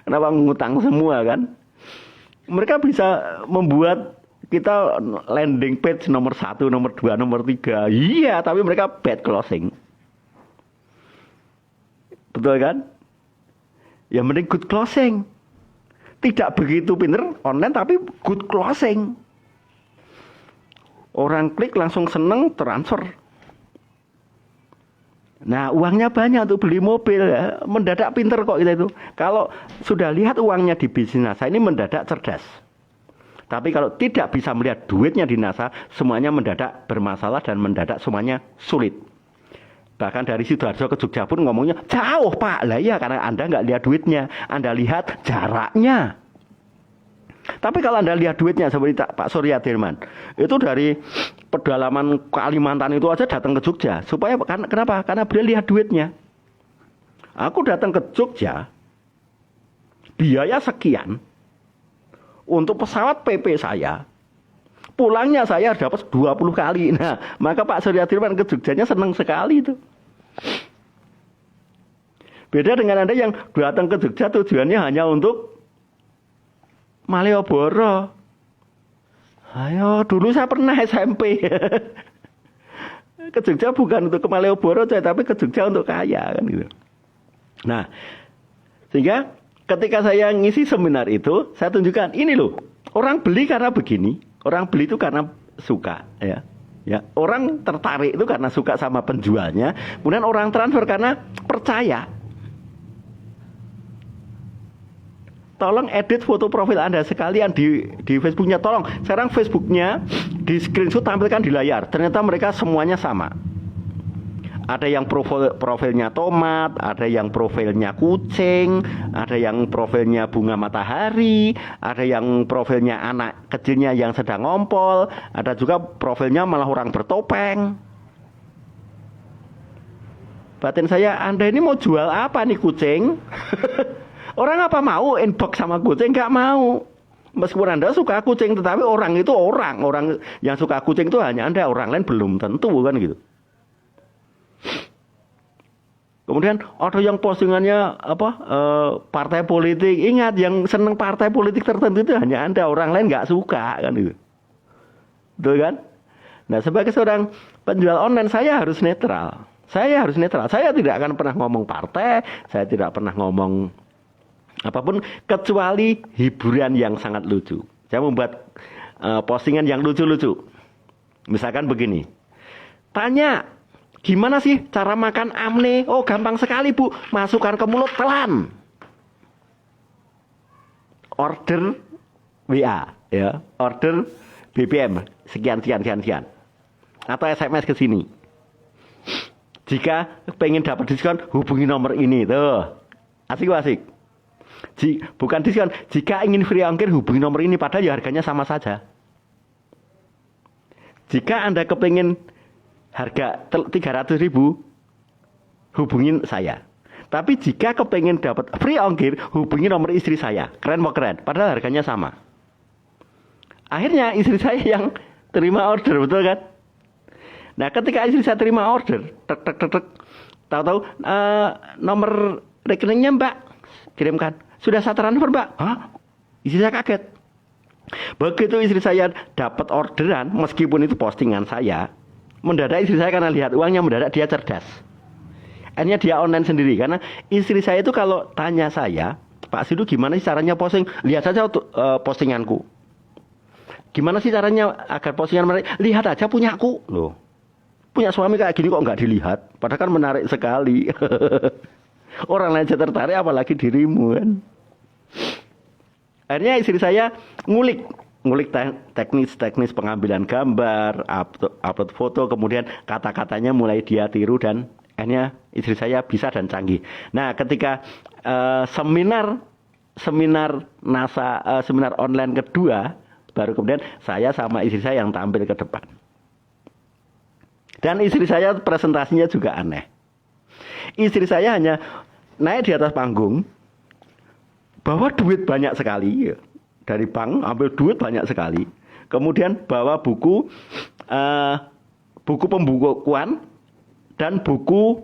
Kenapa ngutang semua kan? Mereka bisa membuat kita landing page nomor 1, nomor 2, nomor 3. Iya, tapi mereka bad closing. Betul kan? Ya mending good closing. Tidak begitu pinter online tapi good closing. Orang klik langsung seneng, transfer. Nah uangnya banyak untuk beli mobil ya. Mendadak pinter kok kita itu. Kalau sudah lihat uangnya di bisnis NASA ini mendadak cerdas. Tapi kalau tidak bisa melihat duitnya di NASA, semuanya mendadak bermasalah dan mendadak semuanya sulit. Bahkan dari Sidoarjo ke Jogja pun ngomongnya jauh Pak. Lah iya karena Anda nggak lihat duitnya, Anda lihat jaraknya. Tapi kalau Anda lihat duitnya seperti Pak Surya Dirman, itu dari pedalaman Kalimantan itu aja datang ke Jogja. Supaya kenapa? Karena beliau lihat duitnya. Aku datang ke Jogja, biaya sekian untuk pesawat PP saya. Pulangnya saya dapat 20 kali. Nah, maka Pak Surya Dirman ke Jogjanya senang sekali itu. Beda dengan Anda yang datang ke Jogja tujuannya hanya untuk Malioboro. Ayo, dulu saya pernah SMP. Ke Jogja bukan untuk ke Malioboro, tapi ke Jogja untuk kaya kan gitu. Nah, sehingga ketika saya ngisi seminar itu, saya tunjukkan ini loh. Orang beli karena begini, orang beli itu karena suka, ya. Ya, orang tertarik itu karena suka sama penjualnya, kemudian orang transfer karena percaya. Tolong edit foto profil Anda sekalian di Facebooknya. Tolong, sekarang Facebooknya di screenshot tampilkan di layar. Ternyata mereka semuanya sama. Ada yang profilnya tomat, ada yang profilnya kucing, ada yang profilnya bunga matahari, ada yang profilnya anak kecilnya yang sedang ngompol, ada juga profilnya malah orang bertopeng. Batin saya, Anda ini mau jual apa nih kucing? Orang apa mau inbox sama kucing? Nggak mau. Meskipun Anda suka kucing, tetapi orang itu orang yang suka kucing itu hanya Anda, orang lain belum tentu kan gitu. Kemudian ada yang postingannya partai politik. Ingat, yang seneng partai politik tertentu itu hanya Anda, orang lain nggak suka kan gitu. Betul kan? Nah, sebagai seorang penjual online saya harus netral. Saya tidak akan pernah ngomong partai, saya tidak pernah ngomong apapun kecuali hiburan yang sangat lucu. Saya membuat postingan yang lucu-lucu. Misalkan begini. Tanya, gimana sih cara makan amne? Oh, gampang sekali Bu. Masukkan ke mulut, telan. Order WA, ya. Order BBM sekian. Atau SMS ke sini. Jika pengen dapat diskon, hubungi nomor ini. Tuh. Asik. Bukan diskon. Jika ingin free ongkir, hubungi nomor ini. Padahal ya harganya sama saja. Jika Anda kepengen harga 300.000, hubungin saya. Tapi jika kepengen dapat free ongkir, hubungi nomor istri saya. Keren mau keren. Padahal harganya sama. Akhirnya istri saya yang terima order, betul kan? Nah, ketika istri saya terima order, tahu-tahu nomor rekeningnya Mbak kirimkan. Sudah saya transfer Mbak. Hah? Istri saya kaget. Begitu istri saya dapat orderan, meskipun itu postingan saya, mendadak istri saya karena lihat uangnya, mendadak dia cerdas. Akhirnya dia online sendiri. Karena istri saya itu kalau tanya saya, Pak Sidu gimana sih caranya posting? Lihat saja postinganku. Gimana sih caranya agar postingan menarik? Lihat aja punyaku loh. Punya suami kayak gini kok nggak dilihat? Padahal kan menarik sekali. Orang lain aja tertarik, apalagi dirimu kan. Akhirnya istri saya ngulik teknis pengambilan gambar, upload foto, kemudian kata-katanya mulai dia tiru dan akhirnya istri saya bisa dan canggih. Nah, ketika seminar NASA, seminar online kedua, baru kemudian saya sama istri saya yang tampil ke depan. Dan istri saya presentasinya juga aneh. Istri saya hanya naik di atas panggung, bawa duit banyak sekali dari bank, ambil duit banyak sekali. Kemudian bawa buku pembukuan dan buku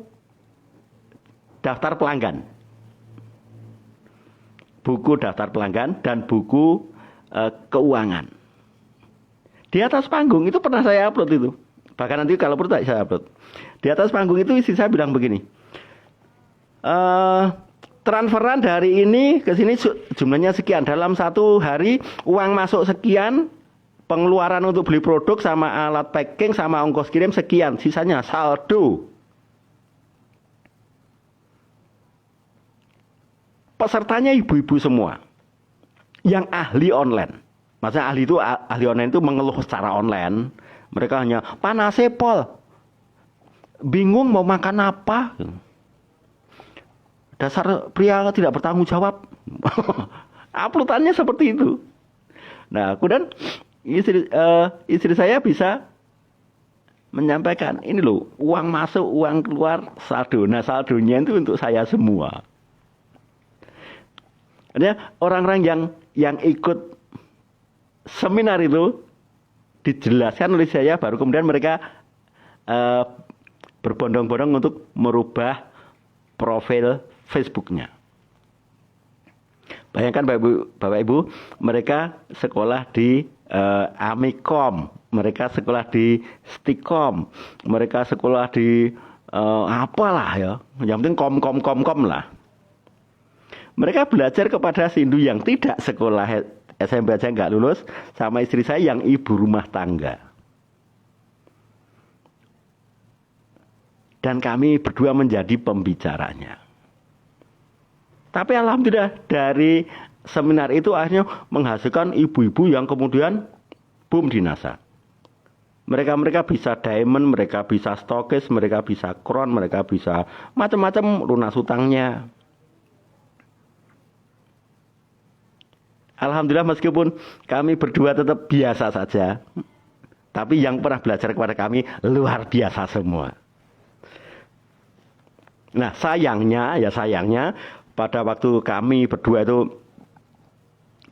daftar pelanggan. Buku daftar pelanggan dan buku keuangan. Di atas panggung itu pernah saya upload itu. Bahkan nanti kalau perlu saya upload. Di atas panggung itu istri saya bilang begini. Transferan dari ini ke sini jumlahnya sekian. Dalam satu hari uang masuk sekian, pengeluaran untuk beli produk sama alat packing sama ongkos kirim sekian. Sisanya saldo. Pesertanya ibu-ibu semua. Yang ahli online. Maksudnya ahli online itu mengeluh secara online. Mereka hanya panas Pol. Bingung mau makan apa. Dasar pria tidak bertanggung jawab. Uploadannya seperti itu. Nah, kemudian istri saya bisa menyampaikan, ini loh, uang masuk, uang keluar, saldo. Nah, saldonya itu untuk saya semua. Artinya orang-orang yang ikut seminar itu dijelaskan oleh saya, baru kemudian mereka berbondong-bondong untuk merubah profil Facebooknya. Bayangkan Bapak Ibu, mereka sekolah di Amikom, mereka sekolah di Stikom, mereka sekolah di apalah ya, yang penting kom lah. Mereka belajar kepada Sindu yang tidak sekolah SMP aja nggak lulus, sama istri saya yang ibu rumah tangga. Dan kami berdua menjadi pembicaranya. Tapi alhamdulillah dari seminar itu akhirnya menghasilkan ibu-ibu yang kemudian boom di NASA. Mereka bisa diamond, mereka bisa stokis, mereka bisa crown, mereka bisa macam-macam lunas hutangnya. Alhamdulillah meskipun kami berdua tetap biasa saja, tapi yang pernah belajar kepada kami luar biasa semua. Nah sayangnya pada waktu kami berdua itu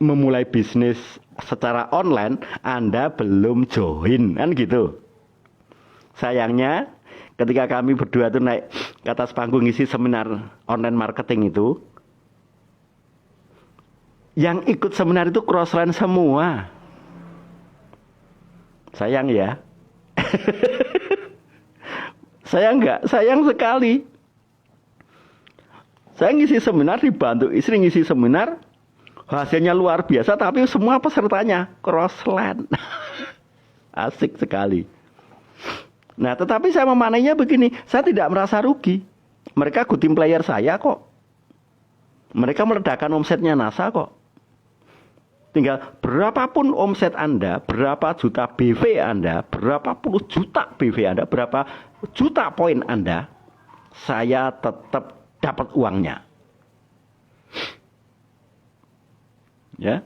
memulai bisnis secara online, Anda belum join, kan gitu. Sayangnya ketika kami berdua itu naik ke atas panggung ngisi seminar online marketing itu, yang ikut seminar itu crossline semua. Sayang ya. Sayang sekali. Saya ngisi seminar, dibantu istri ngisi seminar, hasilnya luar biasa, tapi semua pesertanya crossline. Asik sekali. Nah, tetapi saya memanainya begini, saya tidak merasa rugi. Mereka good team player saya kok. Mereka meledakkan omsetnya NASA kok. Tinggal berapapun omset Anda, berapa juta BV Anda, berapa puluh juta BV Anda, berapa juta poin Anda, saya tetap dapat uangnya. Ya.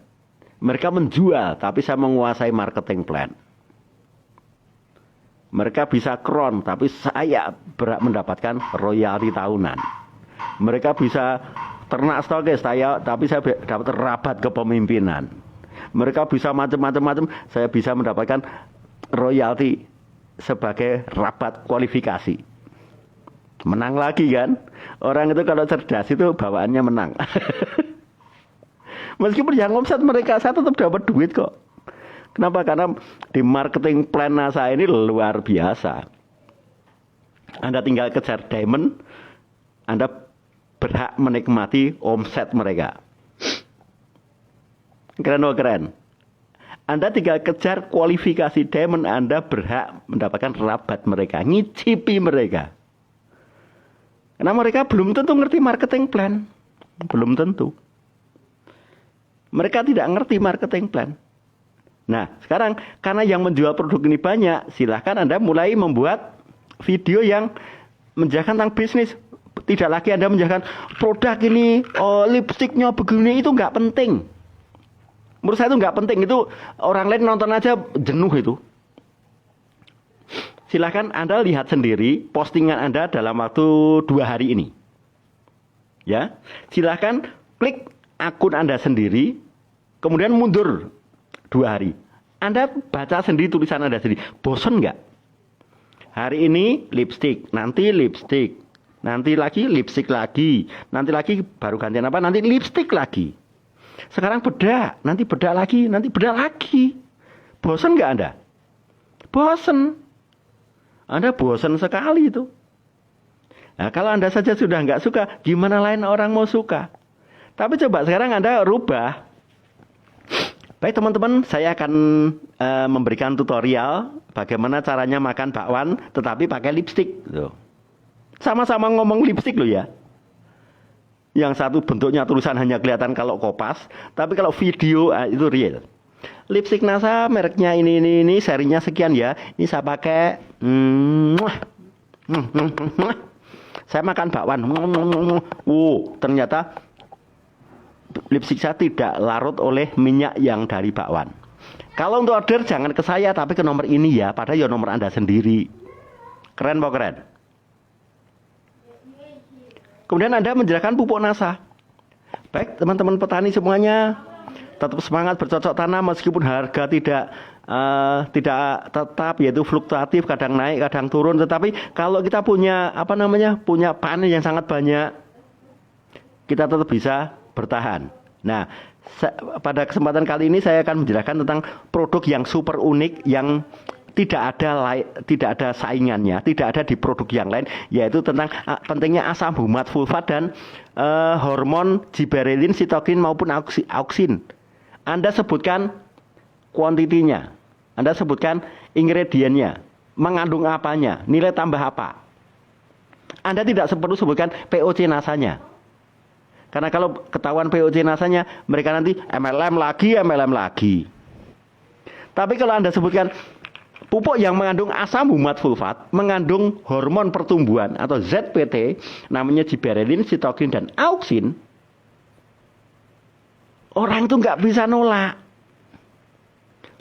Mereka menjual, tapi saya menguasai marketing plan. Mereka bisa kron, tapi saya berhak mendapatkan royalti tahunan. Mereka bisa ternak stokis, tapi saya dapat rabat kepemimpinan. Mereka bisa macam-macam, saya bisa mendapatkan royalti sebagai rabat kualifikasi. Menang lagi kan? Orang itu kalau cerdas itu bawaannya menang. Meskipun yang omset mereka, saya tetap dapat duit kok. Kenapa? Karena di marketing plan NASA ini luar biasa. Anda tinggal kejar diamond, Anda berhak menikmati omset mereka. Keren oh keren. Anda tinggal kejar kualifikasi diamond, Anda berhak mendapatkan rabat mereka, ngicipi mereka. Karena mereka belum tentu ngerti marketing plan. Belum tentu. Mereka tidak ngerti marketing plan. Nah, sekarang karena yang menjual produk ini banyak, silahkan Anda mulai membuat video yang menjelaskan tentang bisnis. Tidak lagi Anda menjelaskan produk ini, lipstiknya begini, itu nggak penting. Menurut saya itu nggak penting. Itu orang lain nonton aja jenuh itu. Silahkan Anda lihat sendiri postingan Anda dalam waktu 2 hari ini. Ya, silahkan klik akun Anda sendiri, kemudian mundur 2 hari. Anda baca sendiri tulisan Anda sendiri. Bosan nggak? Hari ini lipstik, nanti lipstik, nanti lagi lipstik lagi, nanti lagi baru gantian apa? Nanti lipstik lagi. Sekarang bedak, nanti bedak lagi, nanti bedak lagi. Bosan nggak Anda? Bosan. Anda bosan sekali itu. Nah, kalau Anda saja sudah nggak suka, gimana lain orang mau suka? Tapi coba sekarang Anda rubah. Baik teman-teman, saya akan memberikan tutorial bagaimana caranya makan bakwan tetapi pakai lipstik. Sama-sama ngomong lipstik loh ya. Yang satu bentuknya tulisan hanya kelihatan kalau kopas, tapi kalau video itu real. Lipstik NASA mereknya ini serinya sekian ya. Ini saya pakai. Saya makan bakwan. Ternyata lipstik saya tidak larut oleh minyak yang dari bakwan. Kalau untuk order jangan ke saya tapi ke nomor ini ya, padahal ya nomor Anda sendiri. Keren apa keren? Kemudian Anda menjelaskan pupuk NASA. Baik teman-teman petani semuanya, tetap semangat bercocok tanam meskipun harga tidak tetap, yaitu fluktuatif, kadang naik kadang turun. Tetapi kalau kita punya punya panen yang sangat banyak, kita tetap bisa bertahan. Nah, pada kesempatan kali ini saya akan menjelaskan tentang produk yang super unik yang tidak ada saingannya, tidak ada di produk yang lain, yaitu tentang pentingnya asam humat fulvat dan hormon giberellin, sitokin maupun auksin. Anda sebutkan kuantitinya, Anda sebutkan ingredientnya, mengandung apanya, nilai tambah apa. Anda tidak perlu sebutkan POC nasanya. Karena kalau ketahuan POC nasanya, mereka nanti MLM lagi. Tapi kalau Anda sebutkan pupuk yang mengandung asam humat fulvat, mengandung hormon pertumbuhan atau ZPT, namanya giberellin, sitokin, dan auksin, orang itu nggak bisa nolak.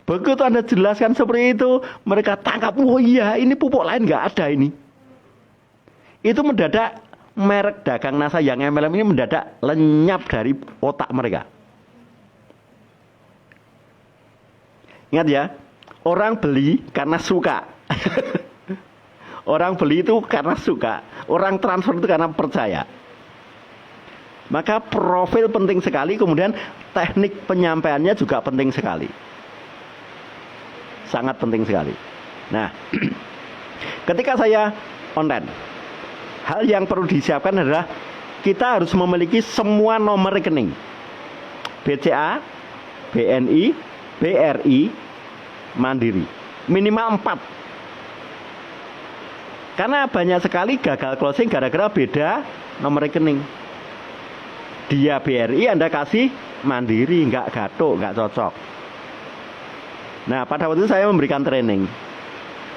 Begitu Anda jelaskan seperti itu, mereka tangkap, oh iya ini pupuk lain nggak ada ini. Itu mendadak merek dagang NASA yang MLM ini mendadak lenyap dari otak mereka. Ingat ya, orang beli karena suka. Orang beli itu karena suka. Orang transfer itu karena percaya. Maka profil penting sekali, kemudian teknik penyampaiannya juga penting sekali. Sangat penting sekali. Nah, ketika saya online, hal yang perlu disiapkan adalah kita harus memiliki semua nomor rekening. BCA, BNI, BRI, Mandiri. Minimal 4. Karena banyak sekali gagal closing gara-gara beda nomor rekening. Dia BRI, Anda kasih Mandiri, nggak gatuk, nggak cocok. Nah, pada waktu itu saya memberikan training.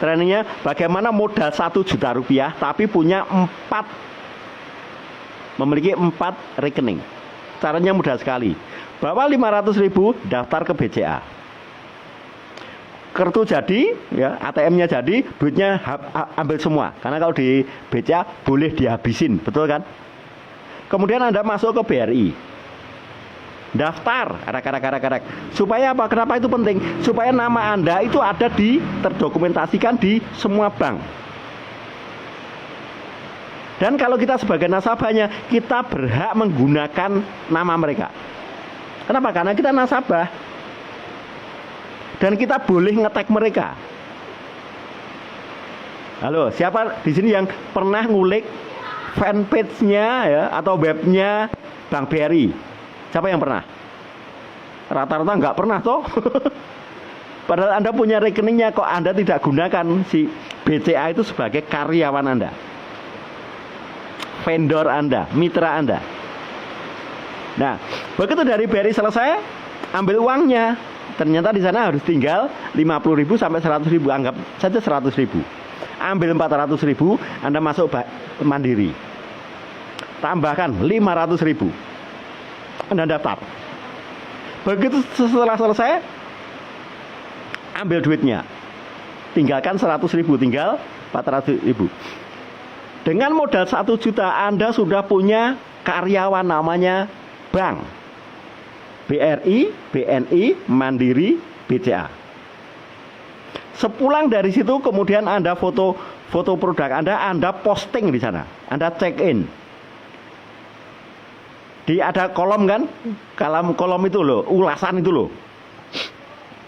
Trainingnya bagaimana modal 1 juta rupiah tapi punya memiliki 4 rekening. Caranya mudah sekali. Bawa 500.000, daftar ke BCA. Kartu jadi, ya, ATM-nya jadi, duitnya ambil semua. Karena kalau di BCA boleh dihabisin, betul kan? Kemudian Anda masuk ke BRI. Daftar, arak. Supaya apa? Kenapa itu penting? Supaya nama Anda itu ada terdokumentasikan di semua bank. Dan kalau kita sebagai nasabahnya, kita berhak menggunakan nama mereka. Kenapa? Karena kita nasabah. Dan kita boleh nge-tag mereka. Halo, siapa di sini yang pernah ngulik fanpage-nya ya, atau webnya Bank BRI? Siapa yang pernah? Rata-rata nggak pernah toh. Padahal Anda punya rekeningnya, kok Anda tidak gunakan si BCA itu sebagai karyawan Anda, vendor Anda, mitra Anda. Nah, begitu dari BRI selesai, ambil uangnya. Ternyata di sana harus tinggal 50.000 sampai 100.000, anggap saja 100.000. Ambil 400.000, Anda masuk Mandiri. Tambahkan 500.000. Anda daftar. Begitu setelah selesai, ambil duitnya. Tinggalkan 100.000, tinggal 400.000. Dengan modal 1 juta Anda sudah punya karyawan namanya bank. BRI, BNI, Mandiri, BCA. Sepulang dari situ kemudian Anda foto produk Anda posting di sana. Anda check in. Ada kolom kan? Kolom itu loh, ulasan itu loh.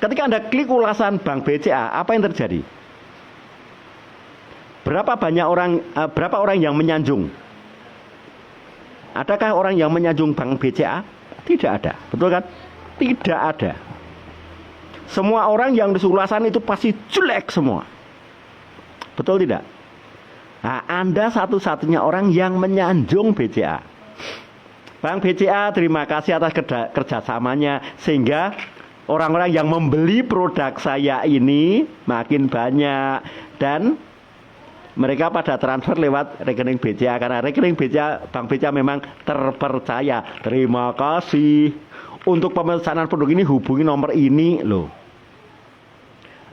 Ketika Anda klik ulasan Bank BCA, apa yang terjadi? Berapa orang yang menyanjung? Adakah orang yang menyanjung Bank BCA? Tidak ada, betul kan? Tidak ada. Semua orang yang di ulasan itu pasti jelek semua. Betul tidak? Nah, Anda satu-satunya orang yang menyanjung BCA. Bank BCA terima kasih atas kerjasamanya, sehingga orang-orang yang membeli produk saya ini makin banyak, dan mereka pada transfer lewat rekening BCA, karena rekening BCA, Bank BCA memang terpercaya. Terima kasih. Untuk pemesanan produk ini hubungi nomor ini loh.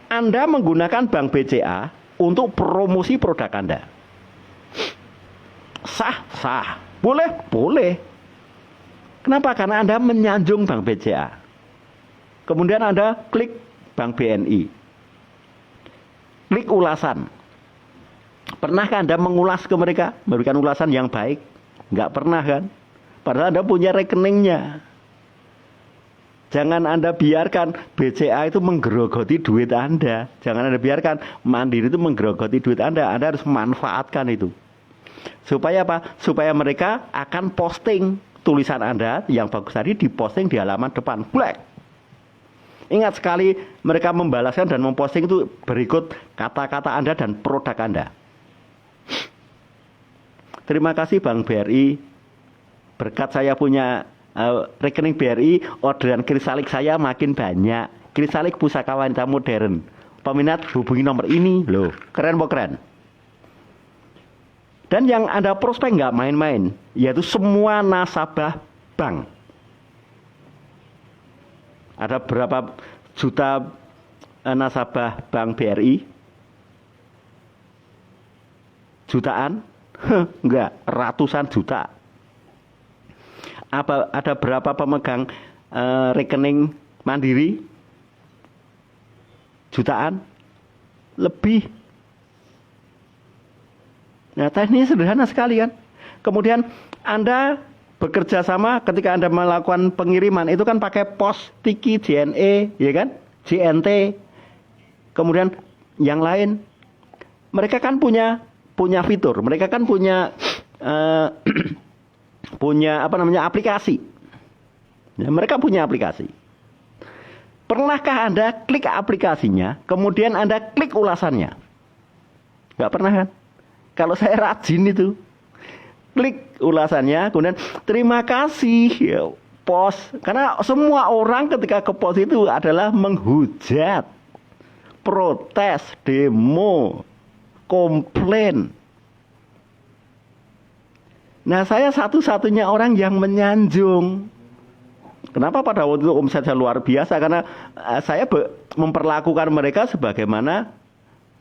Anda menggunakan Bank BCA untuk promosi produk Anda. Sah. Boleh. Kenapa? Karena Anda menyanjung Bank BCA. Kemudian Anda klik Bank BNI. Klik ulasan. Pernahkah Anda mengulas ke mereka? Memberikan ulasan yang baik? Nggak pernah kan? Padahal Anda punya rekeningnya. Jangan Anda biarkan BCA itu menggerogoti duit Anda. Jangan Anda biarkan Mandiri itu menggerogoti duit Anda. Anda harus manfaatkan itu. Supaya apa? Supaya mereka akan posting tulisan Anda yang bagus tadi, diposting di halaman depan. Black. Ingat sekali, mereka membalaskan dan memposting itu berikut kata-kata Anda dan produk Anda. Terima kasih Bank BRI. Berkat saya punya rekening BRI, orderan krisalik saya makin banyak. Krisalik pusaka wanita modern. Peminat hubungi nomor ini. Loh, keren apa keren? Dan yang Anda prospek nggak main-main, yaitu semua nasabah bank. Ada berapa juta nasabah Bank BRI? Jutaan? Enggak, ratusan juta. Ada berapa pemegang rekening Mandiri? Jutaan? Lebih. Nah, teknisnya sederhana sekali kan. Kemudian Anda bekerja sama ketika Anda melakukan pengiriman itu kan pakai pos, tiki, JNE, ya kan? JNT. Kemudian yang lain, mereka kan punya fitur, mereka kan punya aplikasi. Ya, mereka punya aplikasi. Pernahkah Anda klik aplikasinya, kemudian Anda klik ulasannya? Nggak pernah kan? Kalau saya rajin itu, klik ulasannya, kemudian terima kasih ya, pos. Karena semua orang ketika ke pos itu adalah menghujat, protes, demo, komplain. Nah, saya satu-satunya orang yang menyanjung. Kenapa pada waktu itu omset saya luar biasa? Karena saya memperlakukan mereka sebagaimana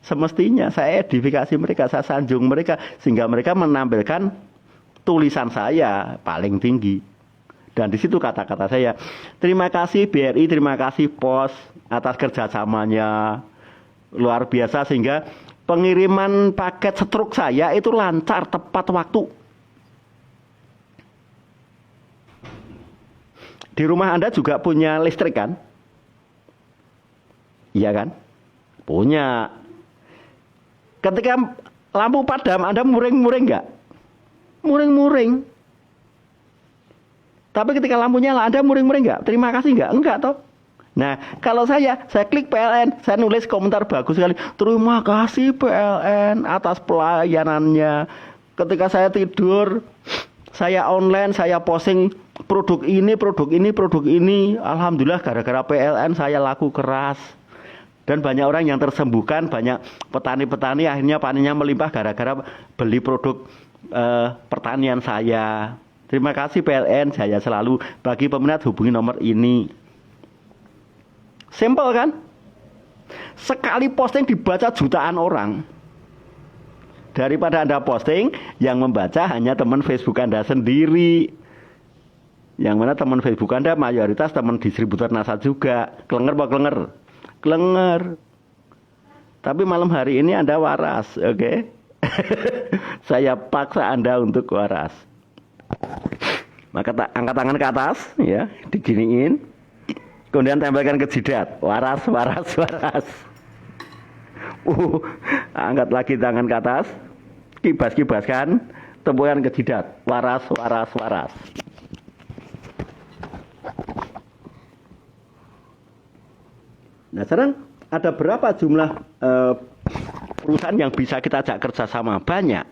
semestinya. Saya edifikasi mereka, saya sanjung mereka, sehingga mereka menampilkan tulisan saya paling tinggi. Dan di situ kata-kata saya, terima kasih BRI, terima kasih Pos atas kerjasamanya luar biasa, sehingga pengiriman paket setruk saya itu lancar, tepat waktu. Di rumah Anda juga punya listrik kan? Iya kan? Punya. Ketika lampu padam, Anda muring-muring nggak? Muring-muring. Tapi ketika lampu nyala, Anda muring-muring nggak? Terima kasih nggak? Enggak toh. Nah, kalau saya klik PLN, saya nulis komentar bagus sekali. Terima kasih PLN atas pelayanannya. Ketika saya tidur, saya online, saya posting produk ini. Alhamdulillah gara-gara PLN saya laku keras. Dan banyak orang yang tersembuhkan, banyak petani-petani akhirnya panennya melimpah gara-gara beli produk pertanian saya. Terima kasih PLN, saya selalu bagi peminat hubungi nomor ini. Simple kan? Sekali posting dibaca jutaan orang. Daripada Anda posting, yang membaca hanya teman Facebook Anda sendiri. Yang mana teman Facebook Anda mayoritas teman distributor NASA juga. Klenger apa klenger? Klenger. Tapi malam hari ini Anda waras, oke? Okay? Saya paksa Anda untuk waras. Maka angkat tangan ke atas, ya, diginiin. Kemudian tempelkan ke jidat. Waras, waras, waras. Angkat lagi tangan ke atas. Kibas-kibaskan, tempukan ke jidat. Waras, waras, waras. Nah, sekarang ada berapa jumlah perusahaan yang bisa kita ajak kerjasama? Banyak.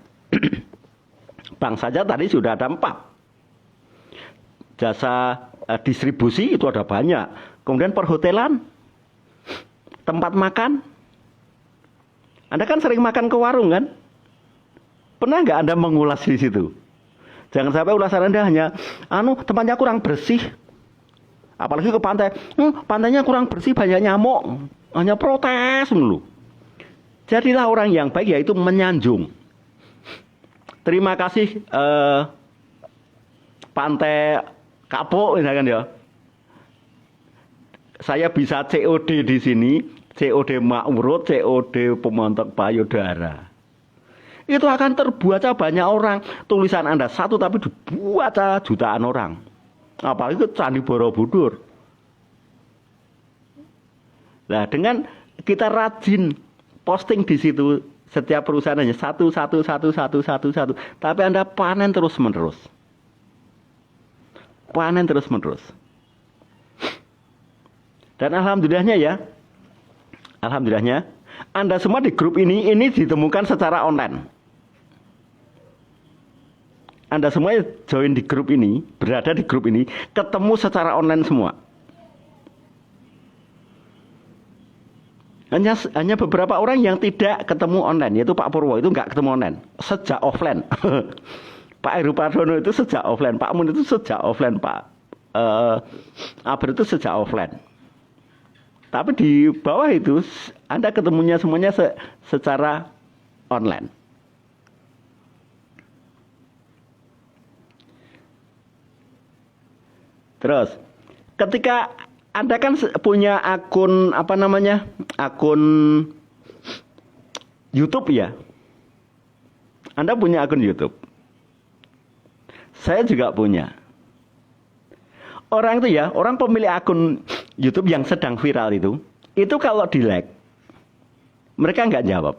Bank saja tadi sudah ada 4. Jasa distribusi itu ada banyak. Kemudian perhotelan, tempat makan. Anda kan sering makan ke warung kan? Pernah nggak Anda mengulas di situ? Jangan sampai ulasan Anda hanya, tempatnya kurang bersih. Apalagi ke pantai, pantainya kurang bersih, banyak nyamuk. Hanya protes dulu. Jadilah orang yang baik, yaitu menyanjung. Terima kasih Pantai Kapuk, misalkan ya. Saya bisa COD di sini, COD Makmurut, COD Pemontok Payudara. Itu akan terbaca banyak orang. Tulisan Anda satu tapi dibaca jutaan orang. Apalagi ke Candi Borobudur. Nah, dengan kita rajin posting di situ, setiap perusahaan hanya satu. Tapi Anda panen terus menerus. Dan alhamdulillahnya Anda semua di grup ini ditemukan secara online. Anda semua join di grup ini, berada di grup ini, ketemu secara online semua. Hanya beberapa orang yang tidak ketemu online, yaitu Pak Purwo itu nggak ketemu online, sejak offline. Pak Heru Pardono itu sejak offline, Pak Mun itu sejak offline, Pak Aber itu sejak offline. Tapi di bawah itu Anda ketemunya semuanya secara online. Terus, ketika Anda kan punya akun akun YouTube ya. Anda punya akun YouTube. Saya juga punya. Orang pemilik akun YouTube yang sedang viral itu kalau di-like, mereka nggak jawab.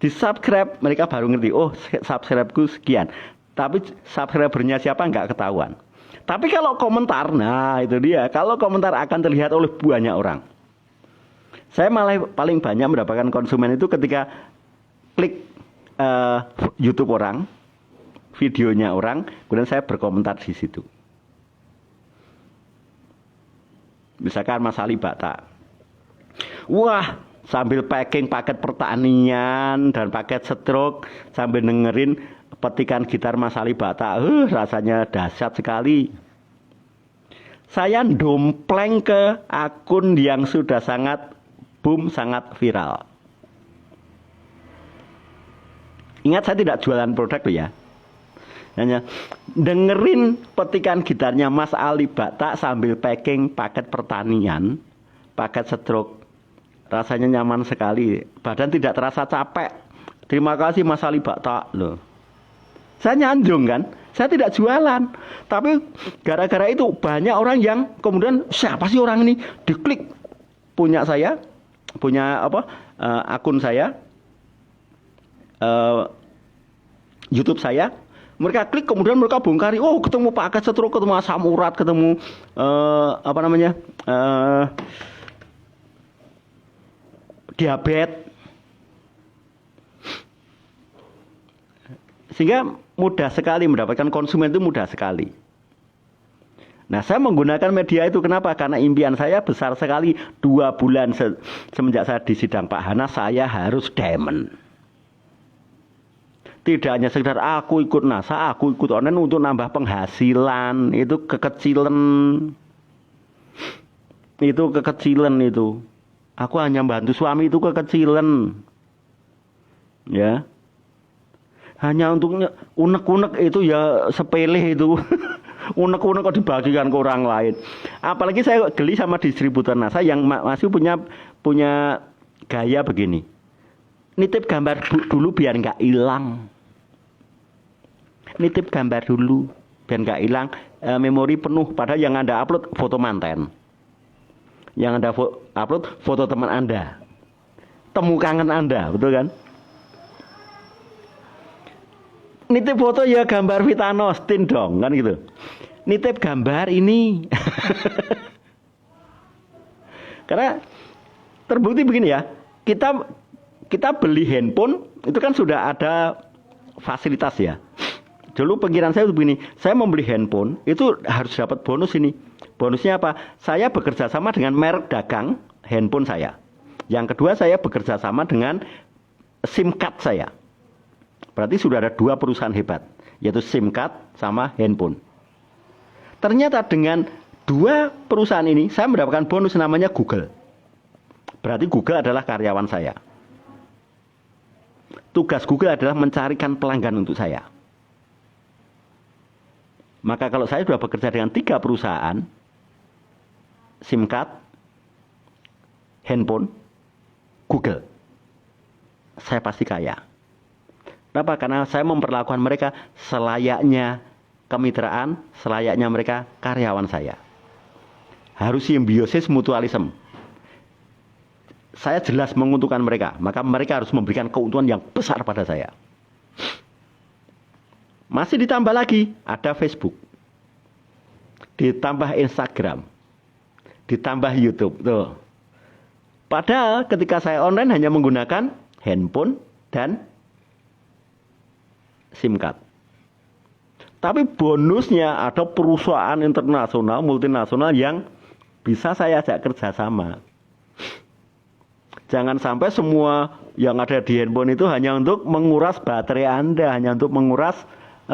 Di-subscribe, mereka baru ngerti, oh subscribe-ku sekian. Tapi subscribernya siapa nggak ketahuan. Tapi kalau komentar, nah itu dia. Kalau komentar akan terlihat oleh banyak orang. Saya malah paling banyak mendapatkan konsumen itu ketika klik YouTube orang, videonya orang, kemudian saya berkomentar di situ. Misalkan Mas Ali Bata, Wah, sambil packing paket pertanian dan paket stroke, sambil dengerin petikan gitar Mas Ali Bata. Rasanya dahsyat sekali. Saya dompleng ke akun yang sudah sangat boom, sangat viral. Ingat, saya tidak jualan produk tuh ya. Hanya dengerin petikan gitarnya Mas Ali Bata sambil packing paket pertanian, paket stroke. Rasanya nyaman sekali, badan tidak terasa capek. Terima kasih Mas Ali Bata loh. Saya nyanjung kan, saya tidak jualan. Tapi gara-gara itu banyak orang yang kemudian, siapa sih orang ini? Diklik punya saya, punya akun saya, YouTube saya. Mereka klik, kemudian mereka bongkari, oh ketemu paket stroke, ketemu asam urat, ketemu diabetes. Sehingga mudah sekali mendapatkan konsumen, itu mudah sekali. Nah, saya menggunakan media itu kenapa? Karena impian saya besar sekali. 2 bulan semenjak saya di sidang Pak Hana, saya harus diamond. Tidak hanya sekedar aku ikut NASA, aku ikut online untuk nambah penghasilan. Itu kekecilan. Itu kekecilan itu. Aku hanya bantu suami, itu kekecilan. Ya. Hanya untuk unek-unek itu ya sepele itu. Unek-unek kok dibagikan ke orang lain. Apalagi saya geli sama distributor NASA yang masih punya gaya begini. Nitip gambar dulu biar nggak hilang. Nitip gambar dulu biar nggak hilang, memori penuh. Padahal yang Anda upload foto manten, yang Anda upload foto teman Anda, temu kangen Anda, betul kan? Nitip foto ya gambar Vita Nostin dong, kan gitu. Nitip gambar ini. Karena terbukti begini ya, kita beli handphone itu kan sudah ada fasilitas ya. Dulu pikiran saya begini, saya membeli handphone itu harus dapat bonus ini. Bonusnya apa? Saya bekerja sama dengan merek dagang handphone saya. Yang kedua, saya bekerja sama dengan SIM card saya. Berarti sudah ada 2 perusahaan hebat, yaitu SIM card sama handphone. Ternyata dengan 2 perusahaan ini, saya mendapatkan bonus namanya Google. Berarti Google adalah karyawan saya. Tugas Google adalah mencarikan pelanggan untuk saya. Maka kalau saya sudah bekerja dengan 3 perusahaan, SIM card, handphone, Google, saya pasti kaya. Kenapa? Karena saya memperlakukan mereka selayaknya kemitraan, selayaknya mereka karyawan saya. Harus simbiosis mutualisme. Saya jelas menguntungkan mereka, maka mereka harus memberikan keuntungan yang besar pada saya. Masih ditambah lagi, ada Facebook, ditambah Instagram, ditambah YouTube. Tuh. Padahal ketika saya online hanya menggunakan handphone dan SIM card. Tapi bonusnya ada perusahaan internasional, multinasional yang bisa saya ajak kerjasama. Jangan sampai semua yang ada di handphone itu hanya untuk menguras baterai Anda, hanya untuk menguras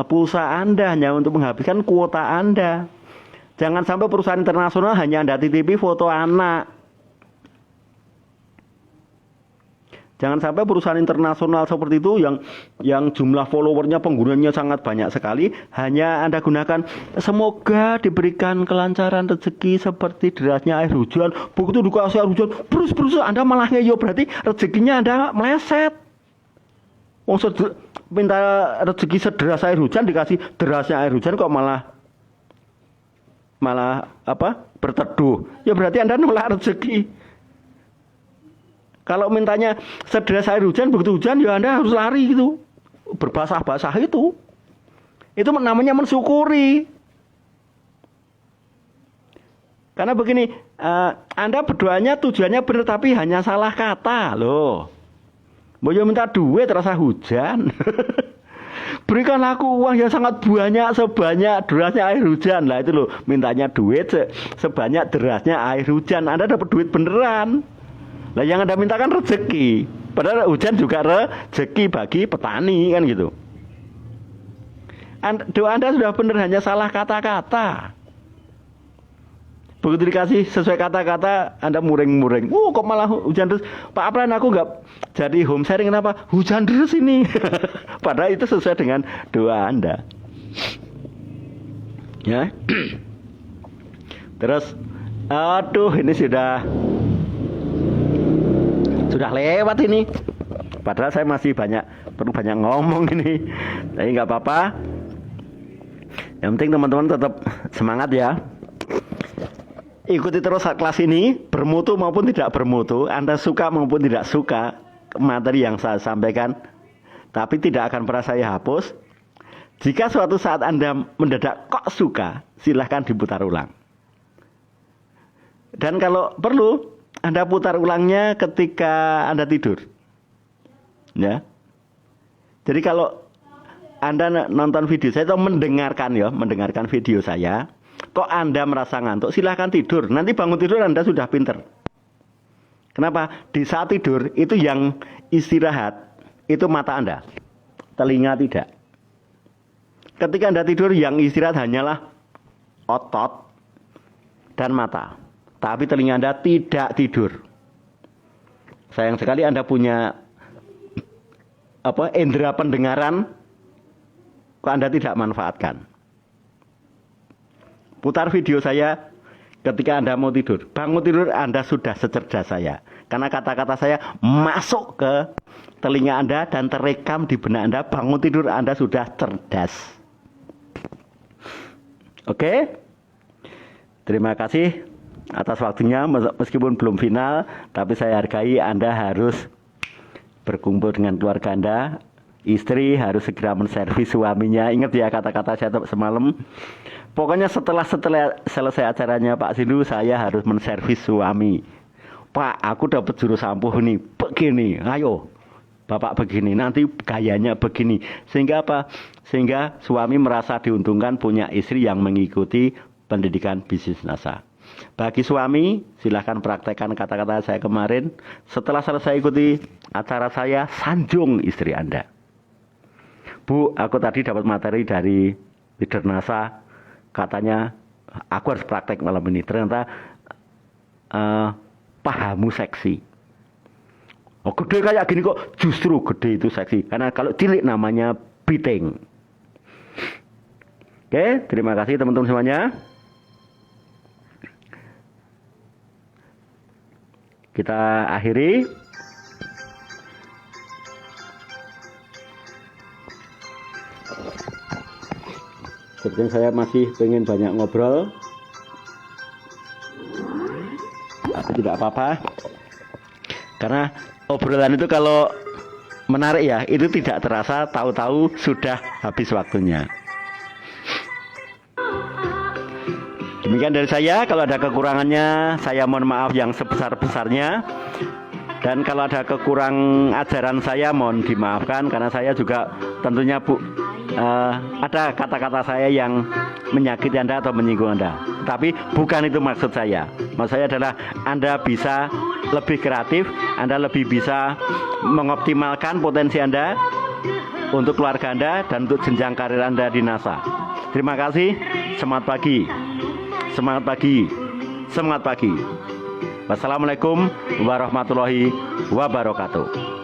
pulsa Anda, hanya untuk menghabiskan kuota Anda. Jangan sampai perusahaan internasional hanya Anda titipi foto anak. Jangan sampai perusahaan internasional seperti itu yang jumlah followernya, penggunanya sangat banyak sekali, hanya Anda gunakan semoga diberikan kelancaran rezeki seperti derasnya air hujan. Begitu dikasih air hujan, terus Anda malah ngeyo, berarti rezekinya Anda meleset. Minta rezeki sederas air hujan, dikasih derasnya air hujan kok malah berteduh. Ya berarti Anda nolak rezeki. Kalau mintanya sederas air hujan, begitu hujan ya Anda harus lari gitu. Berbasah-basah itu. Itu namanya mensyukuri. Karena begini, Anda berdoanya tujuannya benar tapi hanya salah kata loh. Mau minta duit terasa hujan. Berikan aku uang yang sangat banyak sebanyak derasnya air hujan. Lah itu loh, mintanya duit sebanyak derasnya air hujan. Anda dapat duit beneran. Lah yang Anda minta kan rezeki. Padahal hujan juga rezeki bagi petani kan gitu. Doa Anda sudah benar, hanya salah kata-kata. Begitu dikasih sesuai kata-kata, Anda muring-muring. Kok malah hujan terus? Pak Apran, aku nggak jadi home sharing, kenapa? Hujan terus ini. Padahal itu sesuai dengan doa Anda. Ya. Terus, aduh, ini sudah lewat ini. Padahal saya masih perlu banyak ngomong ini. Tapi nggak apa-apa. Yang penting teman-teman tetap semangat ya. Ikuti terus kelas ini, bermutu maupun tidak bermutu, Anda suka maupun tidak suka materi yang saya sampaikan, tapi tidak akan pernah saya hapus. Jika suatu saat Anda mendadak kok suka, silahkan diputar ulang. Dan kalau perlu, Anda putar ulangnya ketika Anda tidur. Ya. Jadi kalau Anda nonton video saya atau mendengarkan video saya, kok Anda merasa ngantuk, silahkan tidur. Nanti bangun tidur Anda sudah pinter. Kenapa? Di saat tidur itu yang istirahat itu mata Anda, telinga tidak. Ketika Anda tidur yang istirahat hanyalah otot dan mata, tapi telinga Anda tidak tidur. Sayang sekali Anda punya indera pendengaran, kok Anda tidak manfaatkan. Putar video saya ketika Anda mau tidur. Bangun tidur Anda sudah secerdas saya. Karena kata-kata saya masuk ke telinga Anda dan terekam di benak Anda. Bangun tidur Anda sudah cerdas. Oke? Terima kasih atas waktunya. Meskipun belum final, tapi saya hargai Anda harus berkumpul dengan keluarga Anda. Istri harus segera menservis suaminya. Ingat ya kata-kata saya semalam. Pokoknya setelah selesai acaranya Pak Sindu, saya harus menservis suami. Pak, aku dapat juru sampo nih, begini, ayo Bapak begini, nanti gayanya begini. Sehingga apa? Sehingga suami merasa diuntungkan punya istri yang mengikuti pendidikan bisnis NASA. Bagi suami, silahkan praktekkan kata-kata saya kemarin. Setelah selesai ikuti acara saya, sanjung istri Anda. Bu, aku tadi dapat materi dari leader NASA. Katanya aku harus praktek malam ini. Ternyata pahamu seksi. Oh, gede kayak gini kok. Justru gede itu seksi. Karena kalau cilik namanya piting. Oke, terima kasih teman-teman semuanya. Kita akhiri. Sepertinya saya masih pengen banyak ngobrol, tapi tidak apa-apa. Karena obrolan itu kalau menarik ya, itu tidak terasa, tahu-tahu sudah habis waktunya. Demikian dari saya. Kalau ada kekurangannya, saya mohon maaf yang sebesar-besarnya. Dan kalau ada kekurang ajaran saya, mohon dimaafkan. Karena saya juga tentunya ada kata-kata saya yang menyakiti Anda atau menyinggung Anda. Tapi bukan itu maksud saya. Maksud saya adalah Anda bisa lebih kreatif, Anda lebih bisa mengoptimalkan potensi Anda untuk keluarga Anda dan untuk jenjang karir Anda di NASA. Terima kasih. Semangat pagi. Semangat pagi. Semangat pagi. Wassalamualaikum warahmatullahi wabarakatuh.